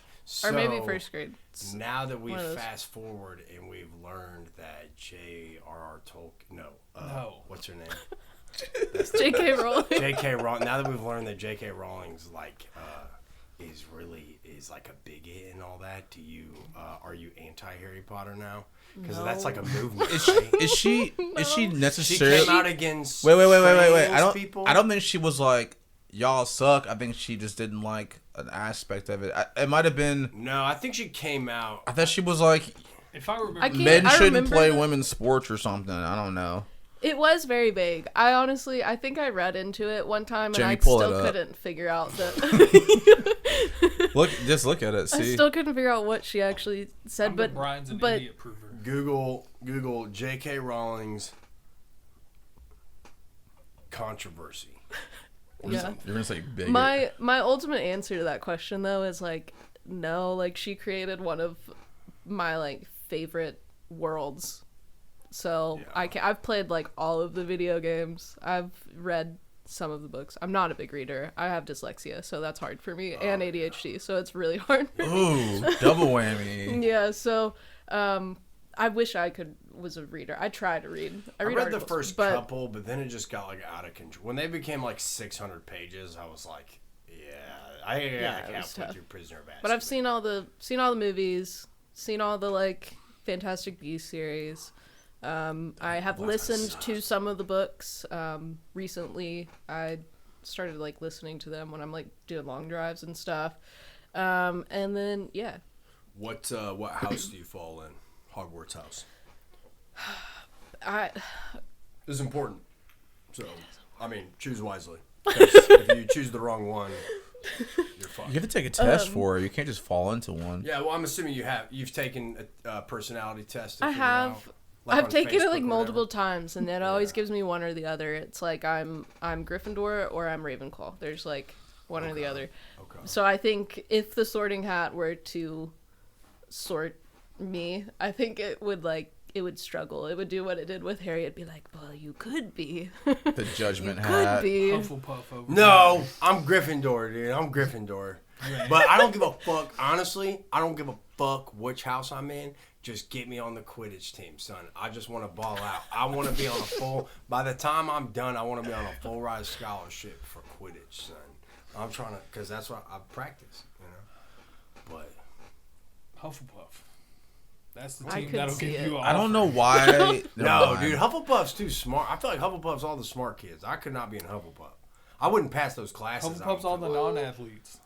All Or maybe So, first grade. Now that we one of those. fast forward and we've learned that J.R.R. Tolkien, No. what's her name? J.K. Rowling. J.K. Rowling. Now that we've learned that J.K. Rowling's like is like a bigot and all that, are you anti Harry Potter now? Because that's like a movement. Right? Is she She necessarily came out against Wait. trans people. I don't think she was like, y'all suck. I think she just didn't like an aspect of it. It might have been. No, I think she came out. I thought she was like, If I remember, I can't- men shouldn't remember play that- women's sports or something. I don't know. It was very vague. I think I read into it one time and Jamie, I pull still it up. couldn't figure out the. Just look at it. I See, still couldn't figure out what she actually said, but Brian's an but idiot prover. Google J.K. Rowling's controversy. yeah. you're gonna say big. My ultimate answer to that question though is like no, like she created one of my like favorite worlds. So Yeah. I've played like all of the video games. I've read some of the books. I'm not a big reader. I have dyslexia, so that's hard for me, and ADHD, so it's really hard for me. Ooh, double whammy. Yeah, so I wish I was a reader. I try to read. I read the articles, first but couple, but then it just got like out of control. When they became like 600 pages, I was like, I it can't was put tough. through Prisoner of Azkaban. But I've seen all the movies, seen all the like Fantastic Beasts series. I have listened to some of the books. Recently, I started like listening to them when I'm like doing long drives and stuff. And then yeah, What house do you fall in? Hogwarts house. I This is important. So, I mean, choose wisely. 'Cause if you choose the wrong one, you're fucked. You have to take a test for it. You can't just fall into one. Yeah, well, I'm assuming you've taken a personality test. To I figure have. out, like I've on taken it Facebook like or multiple whatever. times, and it always gives me one or the other. It's like I'm Gryffindor or I'm Ravenclaw. There's like one or the other. Okay. So I think if the Sorting Hat were to sort me, I think it would struggle. It would do what it did with Harry. It'd be like, well, you could be. The judgment Could hat. be. Hufflepuff over No, I'm Gryffindor, dude. I'm Gryffindor. But I don't give a fuck. Honestly, I don't give a fuck which house I'm in. Just get me on the Quidditch team, son. I just want to ball out. I want to be on a full. By the time I'm done, I want to be on a full ride scholarship for Quidditch, son. I'm trying to, because that's what I practice, you know. But Hufflepuff. That's the I team could that'll see give it. you an I don't offer. know why. no, Never mind. dude, Hufflepuff's too smart. I feel like Hufflepuff's all the smart kids. I could not be in Hufflepuff. I wouldn't pass those classes. I Hufflepuff's all don't the think. non-athletes.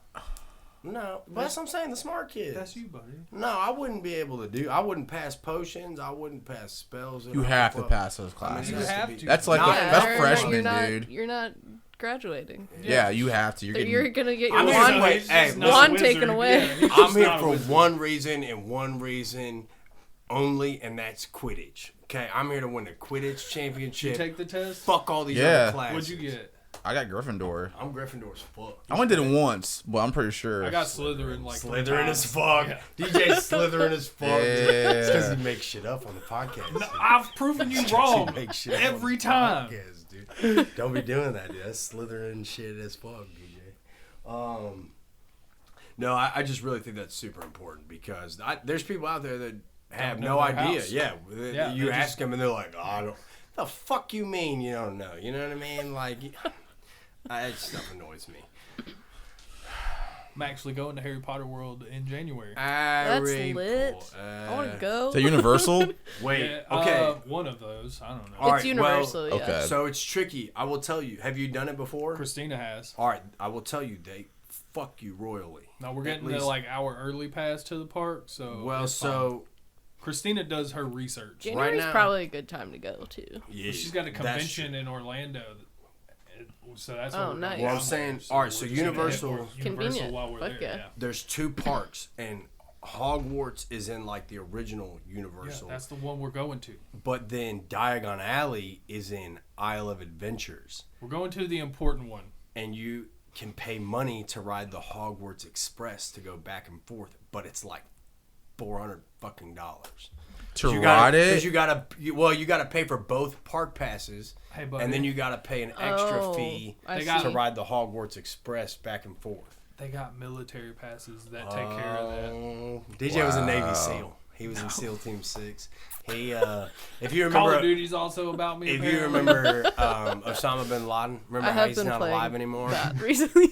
No, but that's what I'm saying. The smart kids. That's you, buddy. No, I wouldn't be able to do. I wouldn't pass potions. I wouldn't pass spells. You have to pass those I mean, classes. it You has to have be- to. That's like Not- that's you're freshman, not, dude. You're not graduating. Yeah, you have to. You're getting. You're gonna get your I'm wand. just wait, He's hey, just not a wand wizard. taken away. Yeah, he's I'm just here not a for wizard. one reason and one reason only, and that's Quidditch. Okay, I'm here to win the Quidditch You championship. take the test? Fuck all these Yeah. other classes. What'd you get? I got Gryffindor. I'm Gryffindor's fuck. I only did it once, but I'm pretty sure. I got Slytherin like three Slytherin as times. fuck. Yeah. DJ Slytherin as fuck. Yeah. It's because he makes shit up on the podcast. No, I've proven you wrong He makes shit up on every the time. podcast, dude. Don't be doing that, dude. That's Slytherin shit as fuck, DJ. No, I just really think that's super important because there's people out there that have Don't no know their idea. house. Yeah, Yeah, you they ask just- them and they're like, "Oh, I don't." The fuck you mean you don't know? You know what I mean? Like, that stuff annoys me. I'm actually going to Harry Potter World in January. That's Harry lit. Potter. I want to go. Is that Universal? Wait, Yeah, okay. one of those. I don't know. All It's right, universal. well, yeah. okay. So it's tricky. I will tell you. Have you done it before? Christina has. All right, I will tell you. They fuck you royally. No, we're At getting least- the like hour early pass to the park. So Well, it's fine. so Christina does her research. January's now- probably a good time to go too. yeah, She's got a that's convention true. in Orlando. So that's Oh, what we're nice. going Well, I'm down saying, there. So all right, we're so just gonna hit Universal- Universal Convenient. while we're Fuck there. yeah. There's two parks, and Hogwarts is in like the original Yeah, Universal, that's the one we're going to. but then Diagon Alley is in Isle of Adventures, We're going to the important one. and you can pay money to ride the Hogwarts Express to go back and forth, but it's like $400 fucking dollars. To You ride gotta, it? Because you gotta pay for both park passes, Hey, buddy. and then you gotta pay an extra Oh, fee I They got- to see. ride the Hogwarts Express back and forth. They got military passes that take care of that. Oh, DJ was a Navy Wow. SEAL. He was in SEAL Team 6. He, if you Call remember, of Duty's also about me. if you apparently. remember Osama bin Laden, remember I how have he's been not playing alive anymore? that recently.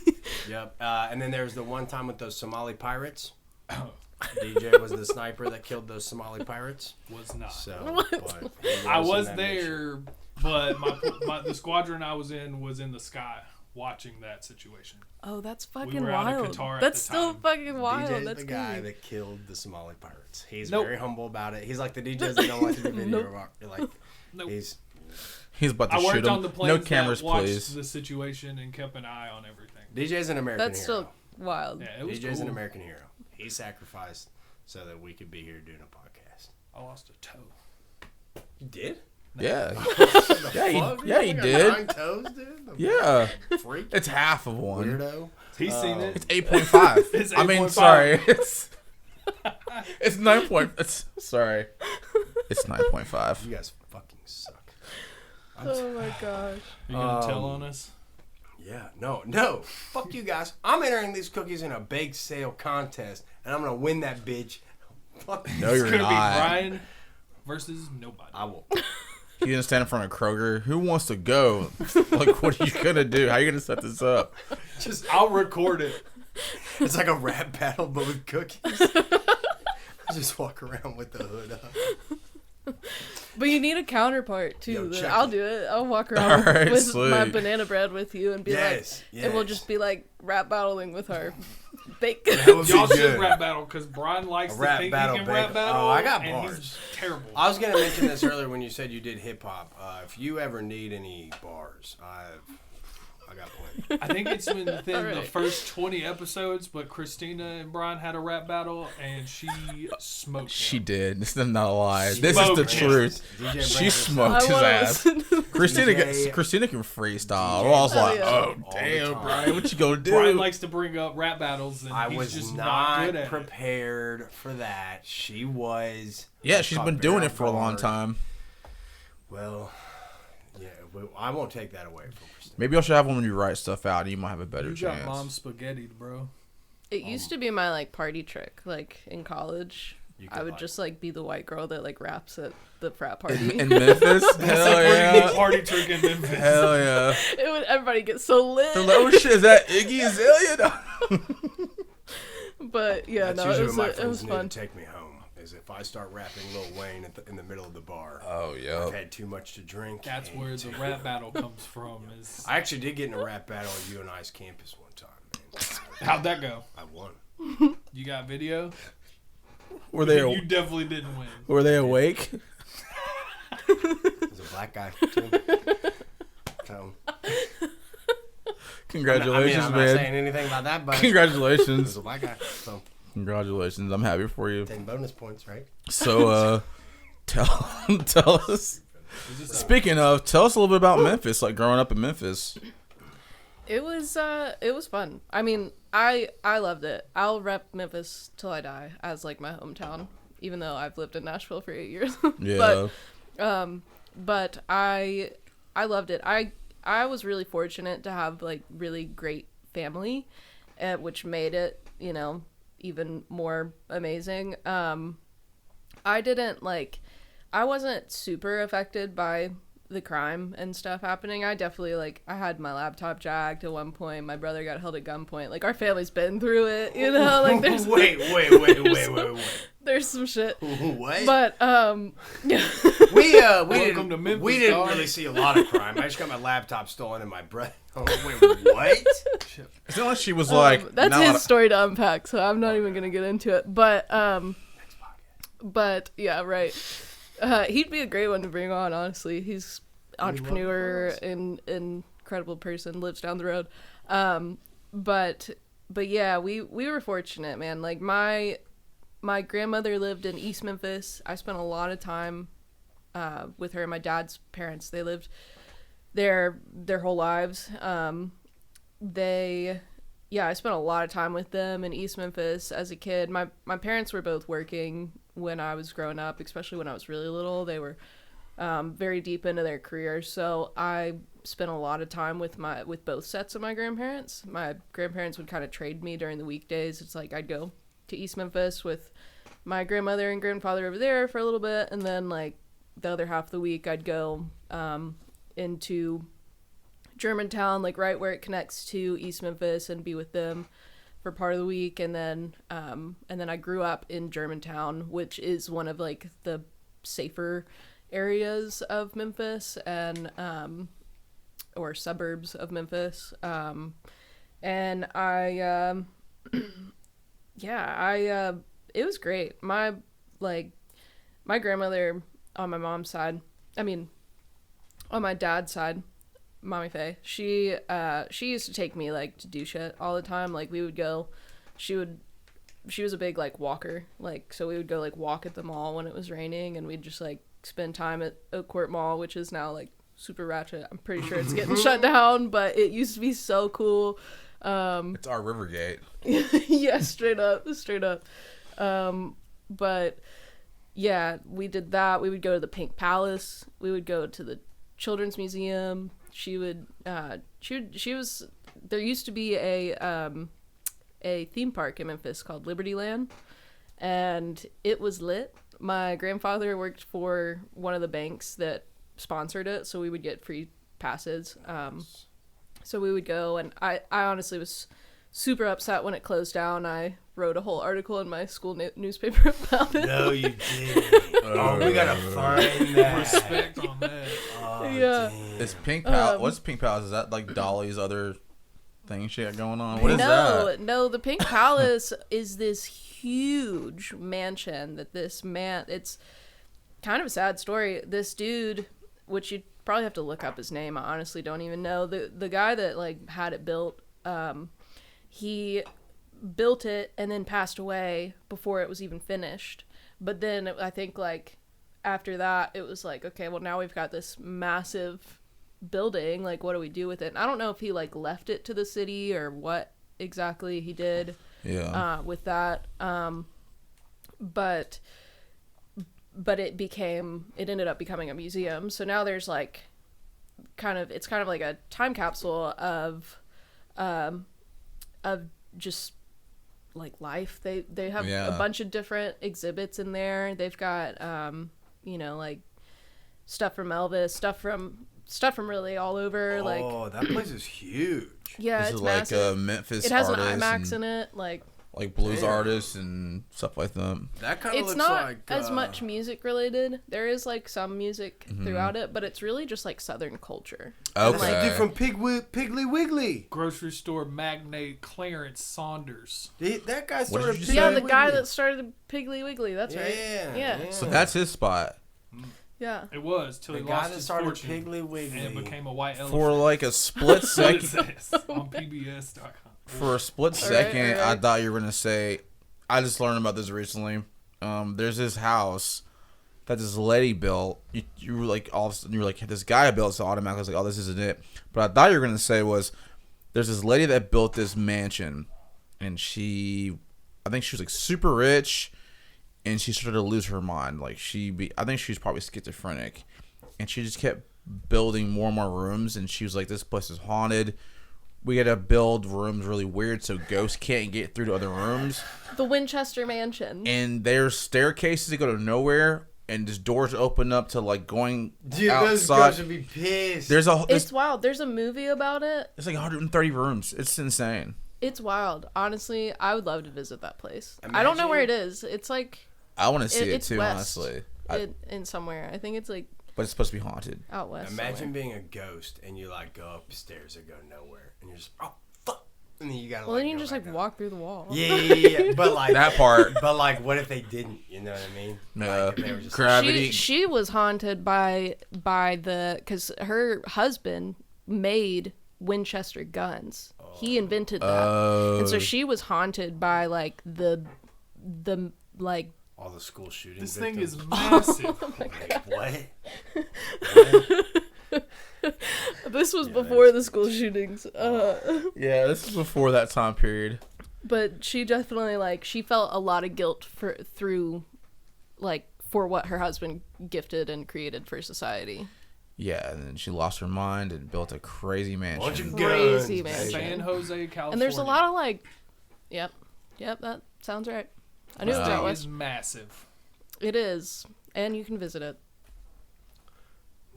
Yep. And then there was the one time with those Somali pirates. DJ was the sniper that killed those Somali pirates. was not. So, but he I in was that there, but the squadron I was in the sky watching that situation. Oh, that's We fucking were out in wild. Qatar at That's the still time. fucking wild. DJ's That's the guy crazy. that killed the Somali pirates. He's Nope. very humble about it. He's like the DJs that don't like to do video. Nope. Like Nope. he's He's about to I shoot worked him. on the planes No cameras, that watched please. the situation and kept an eye on everything. DJ's an American That's hero. still wild. Yeah, it was DJ's cool. an American hero. He sacrificed so that we could be here doing a podcast. I lost a toe. You did? Yeah. Fuck, yeah, he you got did. 9 toes, dude? Yeah. Freak. It's half of one. Weirdo. He's seen it. It's 8.5. It's I mean, 8.5. sorry. It's 9 point. It's sorry. It's 9.5. You guys fucking suck. Oh my gosh. You gonna tell on us? Yeah, no. Fuck you guys. I'm entering these cookies in a bake sale contest, and I'm gonna win that bitch. Fuck No, It's you're gonna be not. Brian versus nobody. I will. You gonna stand in front of Kroger? Who wants to go? Like, what are you gonna do? How are you gonna set this up? I'll record it. It's like a rap battle, but with cookies. I just walk around with the hood up. But you need a counterpart too. Yo, check I'll it. do it. I'll walk around Alright, with sweet. my banana bread with you and be Yes, like, and we'll yes. just be like rap battling with our bake. That would be Y'all should good. rap battle because Brian likes A to rap think battle, he can rap baby. battle. Oh, I got and bars. He's terrible. I was gonna mention this earlier when you said you did hip hop. If you ever need any bars, I got plenty. I think it's been within the Alright. first 20 episodes, but Christina and Brian had a rap battle, and she smoked She him. did. This is not a lie. This is the smoked him. truth. DJ She brings smoked I his wanna ass. listen to Christina, DJ Christina can freestyle. DJ I was like, yeah. oh all the damn, time. Brian, what you gonna do? Brian likes to bring up rap battles, and I he's was just not good at it. prepared for that. She was. Yeah, I she's caught been doing very it for a long hard. time. Well, yeah, I won't take that away from Christina. Maybe I should have one when you write stuff out. You might have a better You chance. got mom's spaghetti, bro. It used to be my like party trick, like in college. You could, I would like- just like be the white girl that like raps at the frat party. In Memphis? Hell yeah. Party trick in Memphis. Hell yeah. It would everybody get so lit. They're like, oh shit, is that Iggy Azalea? But yeah, That's no, usually it was what my it friends was need fun. to take me home. Is if I start rapping Lil Wayne in the middle of the bar. Oh, yeah. I've had too much to drink. That's and where the rap battle comes from. Is I actually did get in a rap battle at UNI's campus one time, man. how'd that go? I won. You got video? Were they You definitely didn't win. were they awake? There's a black guy too. So, Congratulations, I'm not man. saying anything about that, but there's Congratulations. a black guy. So Congratulations. I'm happy for you. 10 bonus points, right? So tell us. Speaking of, tell us a little bit about Memphis, like growing up in Memphis. It was fun. I mean, I loved it. I'll rep Memphis till I die as like my hometown, even though I've lived in Nashville for 8 years. Yeah. But I loved it. I was really fortunate to have like really great family, which made it, you know, even more amazing. I wasn't super affected by the crime and stuff happening. I definitely I had my laptop jacked at one point. My brother got held at gunpoint. Like our family's been through it, you know. Like there's wait. there's some shit. What? But we Welcome to Memphis, we didn't dog. really see a lot of crime. I just got my laptop stolen and my brother. Oh, wait, what? It's not like she was like. that's not a lot his of- story to unpack, so I'm not even gonna get into it. But yeah, right. He'd be a great one to bring on. Honestly, he's entrepreneur and incredible person. Lives down the road. But yeah, we were fortunate, man. Like my grandmother lived in East Memphis. I spent a lot of time with her. My dad's parents, they lived there their whole lives. I spent a lot of time with them in East Memphis as a kid. My parents were both working when I was growing up, especially when I was really little. They were very deep into their careers, so I spent a lot of time with both sets of my grandparents. My grandparents would kind of trade me during the weekdays. It's like I'd go to East Memphis with my grandmother and grandfather over there for a little bit, and then like the other half of the week I'd go into Germantown, like right where it connects to East Memphis, and be with them for part of the week. And then I grew up in Germantown, which is one of like the safer areas of Memphis and or suburbs of Memphis. And I it was great. My grandmother on my mom's side, I mean on my dad's side, Mommy Faye, she used to take me like to do shit all the time. Like we would go, she was a big like walker, like so we would go like walk at the mall when it was raining, and we'd just like spend time at Oak Court Mall, which is now like super ratchet. I'm pretty sure it's getting shut down, but it used to be so cool. It's our Rivergate. Yeah, straight up. But yeah, we did that. We would go to the Pink Palace. We would go to the Children's Museum. She was, there used to be a theme park in Memphis called Libertyland, and it was lit. My grandfather worked for one of the banks that sponsored it, so we would get free passes. So we would go, and I honestly was super upset when it closed down. I wrote a whole article in my school newspaper about it. No, you didn't. Oh, we gotta find that. Respect on that. Oh, Yeah. damn. Is Pink Palace? What's Pink Palace? Is that like Dolly's other thing she got going on? What is that? No, the Pink Palace is this huge mansion that this man, it's kind of a sad story. This dude, which you'd probably have to look up his name, I honestly don't even know. The guy that like had it built, he built it and then passed away before it was even finished. But then I think like after that it was like, okay, well now we've got this massive building, like what do we do with it? And I don't know if he like left it to the city or what exactly he did with that, but it ended up becoming a museum. So now there's like it's kind of like a time capsule of just like life. They have a bunch of different exhibits in there. They've got like stuff from Elvis, stuff from really all over. Oh, that place is huge. Yeah, Is it's it massive. like Memphis It has an artists IMAX and, in it, like blues Damn. artists and stuff like that. That kind of it's looks not like as much music related. There is like some music throughout it, but it's really just like Southern culture. Okay. That's like dude from Piggly Wiggly. Grocery store magnate Clarence Saunders. That guy What started. did you Piggly say? Yeah, the guy Wiggly. that started Piggly Wiggly. That's right. Yeah. So that's his spot. Yeah. It was till The he guy lost that his started fortune Piggly Wiggly. and it became a white elephant. For like a split That's what it second, says on PBS.com. for a split All right, second, all right. I thought you were gonna say. I just learned about this recently. There's this house that this lady built. You were like all of a sudden you were like this guy built, so automatically I was like, oh, this isn't it. But I thought you were gonna say was there's this lady that built this mansion, and I think she was like super rich. And she started to lose her mind. Like I think she was probably schizophrenic, and she just kept building more and more rooms. And she was like, "This place is haunted. We gotta build rooms really weird so ghosts can't get through to other rooms." The Winchester Mansion. And there's staircases that go to nowhere, and just doors open up to like going Dude, those outside. girls would be pissed. It's wild. There's a movie about it. It's like 130 rooms. It's insane. It's wild. Honestly, I would love to visit that place. I don't know where it is. It's like I want to see it it's too, west. honestly. in somewhere. I think it's like But it's supposed to be haunted. out west. Imagine somewhere. being a ghost and you like go upstairs and go nowhere, and you're just fuck, and then you gotta. Well, then you go just back like up. walk through the wall. Yeah. But like That part. But like, what if they didn't? You know what I mean? No. Like, if they were just Gravity. She was haunted by because her husband made Winchester guns. He invented that, and so she was haunted by like the like. all the school shootings. This thing is victims. massive. Like, what? This was Yeah, before the school shootings. Yeah, this is before that time period. But she definitely she felt a lot of guilt for what her husband gifted and created for society. Yeah, and then she lost her mind and built a crazy Bunch mansion. of Crazy guns, man. baby. San Jose, California. And there's a lot of yep, that sounds right. I knew it This was out thing west. is massive. It is, and you can visit it.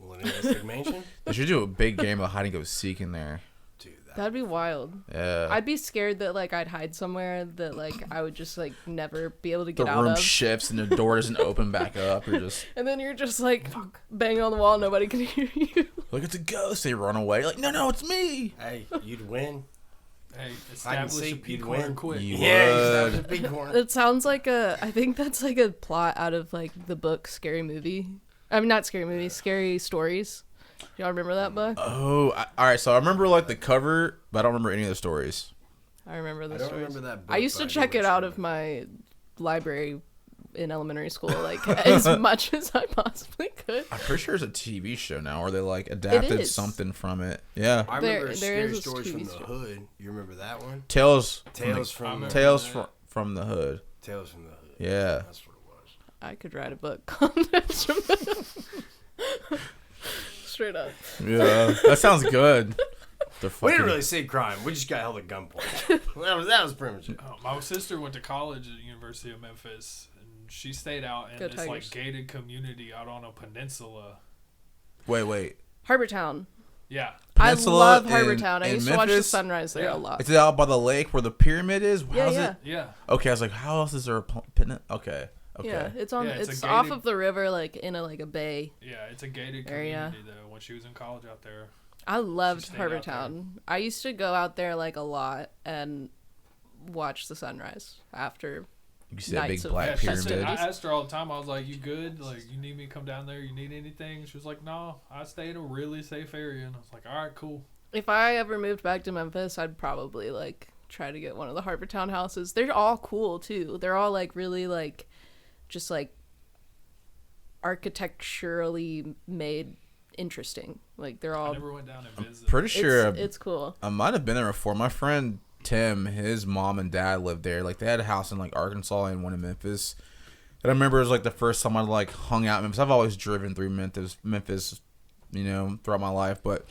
Millennialistic mansion. They should do a big game of hide and go seek in there. Dude, That'd be wild. Yeah. I'd be scared that I'd hide somewhere that I would just never be able to The get out room of. shifts and the door doesn't open back up. You're just And then you're just banging on the wall, nobody can hear you. like, it's a ghost. They run away. Like, no, it's me. hey, you'd win. Hey, I can establish a see peak you'd corner win. quick. You Yeah, would. that's a big corner. That sounds I think that's a plot out of the book Scary Movie. I mean, not Scary Movie, Scary Stories. Y'all remember that book? Oh, all right. So I remember like the cover, but I don't remember any of the stories. I remember the I don't stories. remember that book. I used to but check do it out remember. of my library in elementary school, like as much as I possibly could. I'm pretty sure it's a TV show now, or they like adapted is. something from it. Yeah, I There- remember there is Scary a Stories from TV the show. Hood. You remember that one? Tales Tales from the Tales from the Hood. Tales from the Hood. Yeah. That's what it was. I could write a book called Tales from the Hood. Straight up. Yeah, that sounds good. They're We fucking, didn't really see crime. We just got held at gunpoint. that was pretty much it. Oh, my sister went to college at the University of Memphis, and she stayed out in Go this Tigers. like gated community out on a peninsula. Wait. Harbor Town. Yeah, Peninsula I love in- Harbor Town. I in used to watch the Memphis? sunrise there Yeah. a lot. Is it out by the lake where the pyramid is? Yeah, How's yeah. it? yeah. Okay, I was like, how else is there a peninsula? Okay. Yeah, it's on. Yeah, it's it's a off gated- of the river, like in a bay. Yeah, it's a gated Area. community though. When she was in college out there, I loved stayed Harbor out there. Town. I used to go out there like a lot and watch the sunrise after. You see that big Nights of black yeah, she said, pyramid? I asked her all the time. I was like, "You good? Like, you need me to come down there? You need anything?" She was like, "No, I stay in a really safe area." And I was like, "All right, cool." If I ever moved back to Memphis, I'd probably like try to get one of the Harbor Town houses. They're all cool too. They're all like really like just like architecturally made interesting. Like they're I all never went down and visited. Pretty sure it's cool. I might have been there before. My friend Tim, his mom and dad lived there. Like they had a house in like Arkansas and one in Memphis. And I remember it was like the first time I like hung out in Memphis. I've always driven through Memphis, you know, throughout my life. But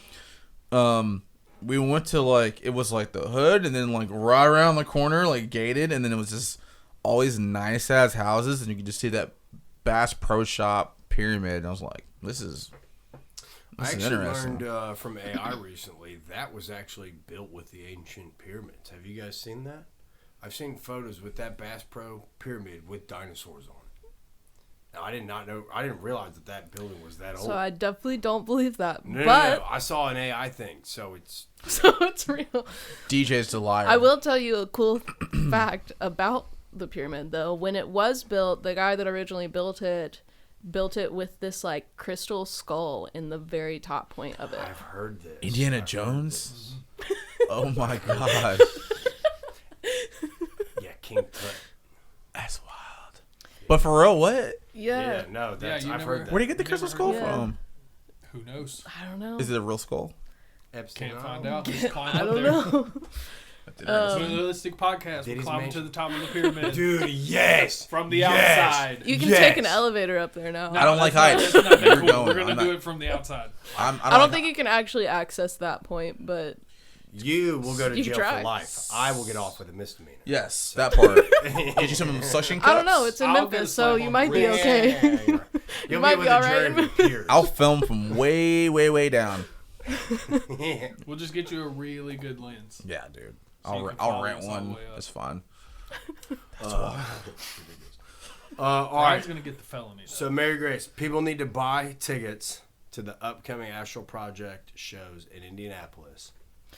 we went to like it was like the hood and then like right around the corner, like gated, and then it was just all these nice ass houses and you could just see that Bass Pro Shop pyramid. And I was like, this is I This is actually interesting. learned from AI recently that was actually built with the ancient pyramids. Have you guys seen that? I've seen photos with that Bass Pro pyramid with dinosaurs on it. Now, I did not know. I didn't realize that building was that old. So I definitely don't believe that. No, but I saw an AI thing, so it's so it's real. DJ's the liar. I will tell you a cool fact about the pyramid though. When it was built, the guy that originally built it with this like crystal skull in the very top point of it. I've heard this. Indiana I've heard Jones? Oh my god. this. Yeah, King Tut. That's wild. But for real, what? Yeah, Yeah. no, that's you I've never- heard that. Where do you get the Never crystal heard skull of that. from? Who knows? I don't know. Is it a real skull? Epstein Can't find Island? out. Just climb I up don't there. know. Millennialistic podcast. Did We're his climbing mansion- to the top of the pyramid Dude, yes. from the Yes. outside. You can Yes. take an elevator up there now. No, I don't like that's heights. Not, that's not Never cool. going. We're gonna I'm do not- it from the outside. I don't think you can actually access that point, but You will go to You jail try. for life. I will get off with a misdemeanor. Yes, that part. Get you some suction cups. I don't know. It's in I'll Memphis, get a so slap you on might be the wrist. okay. You'll might be be with a all jury right. of your peers. I'll film from way, way, way down. We'll just get you a really good lens. Yeah, dude. So you can I'll follow rent us all the one. way up. That's fine. All All right. gonna get the felony. Though. So, Mary Grace, people need to buy tickets to the upcoming Astral Project shows in Indianapolis.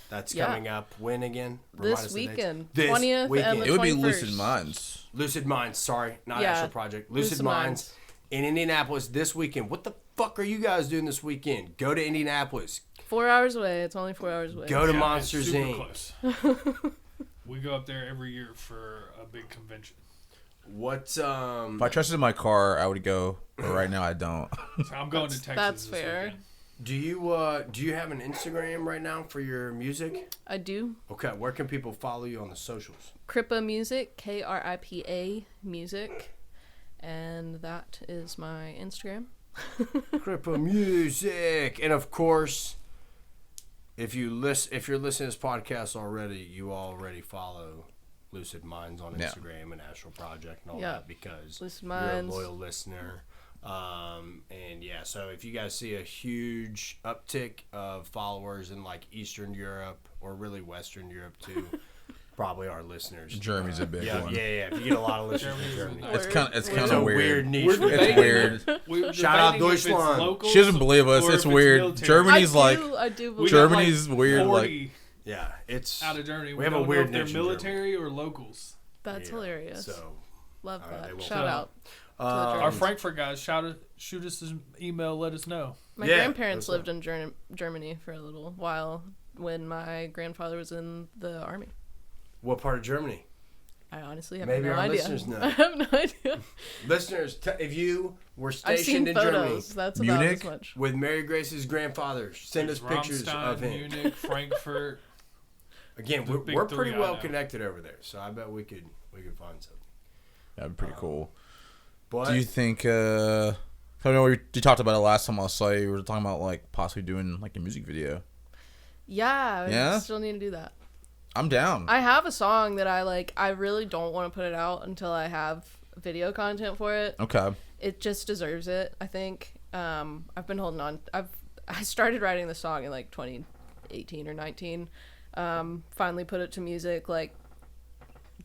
That's Yeah. coming up when again? Remind us this the dates. weekend, This 20th and weekend. the It would be 21st. Lucid Minds. Lucid Minds, sorry, not Yeah. Astral Project. Lucid Minds in Indianapolis this weekend. What the fuck are you guys doing this weekend? Go to Indianapolis. 4 hours away. It's only 4 hours away. Go to Yeah, Monsters it's Inc. super close. We go up there every year for a big convention. What If I trusted my car, I would go. But right now, I don't. So I'm going to Texas. That's this fair. weekend. do you have an Instagram right now for your music? I do. Okay, where can people follow you on the socials? Kripa Music, KRIPA Music, and that is my Instagram. Cripple Music, and of course, if you're listening to this podcast already, you already follow Lucid Minds on Yeah. Instagram and Astral Project and all Yeah. that because Lucid you're Minds. a loyal listener. And yeah, so if you guys see a huge uptick of followers in like Eastern Europe or really Western Europe too, probably our listeners. Germany's a big Yeah, one. yeah. If you get a lot of listeners from Germany's Germany, It's kind it's of a weird. weird niche. We're for It's that. debating- weird. We're Shout out debating if it's Deutschland. locals She doesn't believe us. or It's if weird. military. Germany's like I do We believe got, Germany's like, weird, 40 Yeah, it's out of Germany. we have a don't know weird if they're niche in Germany. military or locals. That's Yeah, hilarious. So Love they that. won't- Shout out. Our Um, Frankfurt guys, shoot us an email. Let us know. My Yeah, grandparents that's lived in Germany for a little while when my grandfather was in the army. What part of Germany? I honestly have Maybe no our idea. listeners know. I have no idea. Listeners, if you were I've stationed seen in photos. Germany That's Munich? about as much. with Mary Grace's grandfather, send us pictures Rammstein, of him. Munich, Frankfurt. Again, The big we're three pretty I well know. connected over there, so I bet we could find something. That'd be pretty cool. But Do you think? I know you talked about it last time I saw you. We were talking about like possibly doing like a music video. Yeah, Yeah? I still need to do that. I'm down. I have a song that I like. I really don't want to put it out until I have video content for it. Okay. It just deserves it, I think. I've been holding on. I started writing the song in like 2018 or 19. Finally put it to music like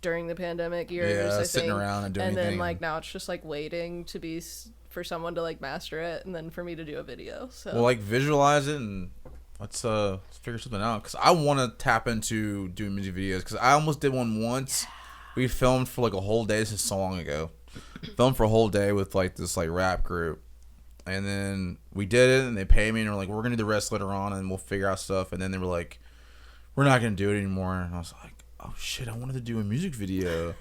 during the pandemic years. Yeah, I sitting think. around and doing And then anything. like now it's just like waiting to be for someone to like master it, and then for me to do a video. So Well, like visualize it and let's figure something out. Cause I want to tap into doing music videos. Cause I almost did one once. We filmed for like a whole day. This is so long ago. Filmed for a whole day with like this like rap group, and then we did it, and they paid me, and we're like, we're gonna do the rest later on, and we'll figure out stuff. And then they were like, we're not gonna do it anymore. And I was like, oh shit, I wanted to do a music video.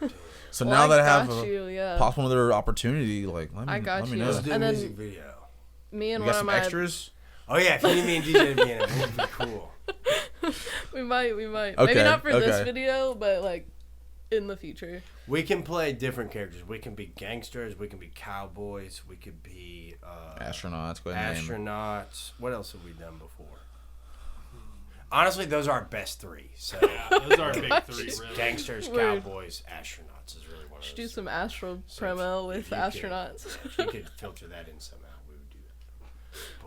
So well, now that I have got a you, yeah. possible another opportunity, like I got let me you. know. let's do a And then- music video. Me and You one got of some my extras? Oh yeah, if you need me and DJ to be in it, it would be cool. we might. Okay, Maybe not for this okay. video, but like in the future. We can play different characters. We can be gangsters. We can be cowboys. We could be Astronauts. Go ahead and name 'em. astronauts. What else have we done before? Honestly, those are our best three. So Yeah, those are our big three, really. gangsters, Word. cowboys, astronauts is really one of Should those. do some Astro So promo if with you astronauts. If you could filter that in somehow, we would do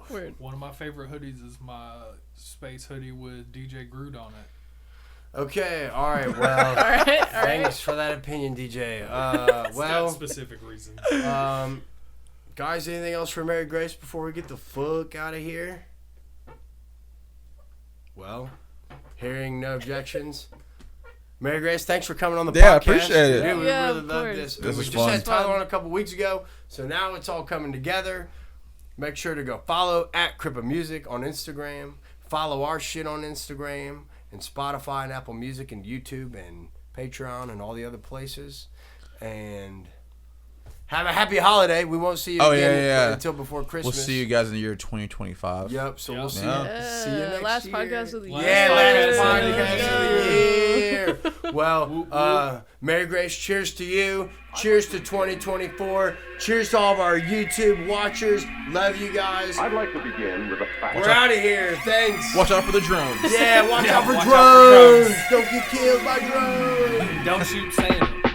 that. Word. One of my favorite hoodies is my space hoodie with DJ Groot on it. Okay, all right, well, All right. thanks for that opinion, DJ. It's got Well, specific reasons. guys, anything else for Mary Grace before we get the fuck out of here? Well, hearing no objections. Mary Grace, thanks for coming on the podcast. Yeah, I appreciate it. Dude, we Yeah, really of love course. this. This We is just had fun. Tyler on a couple weeks ago, so now it's all coming together. Make sure to go follow at Crippa Music on Instagram. Follow our shit on Instagram and Spotify and Apple Music and YouTube and Patreon and all the other places. And have a happy holiday. We won't see you Oh, again yeah. until before Christmas. We'll see you guys in the year 2025. Yep. So we'll see Yeah. you. See you next Last year. podcast of the year. Yeah, last Last podcast of the year. Well, Mary Grace, cheers to you. Cheers to 2024. Cheers to all of our YouTube watchers. Love you guys. I'd like to begin with a fact. We're out of here. Thanks. Watch out for the drones. Yeah, watch out for watch out for drones. drones. Don't get killed by drones. Don't shoot Santa.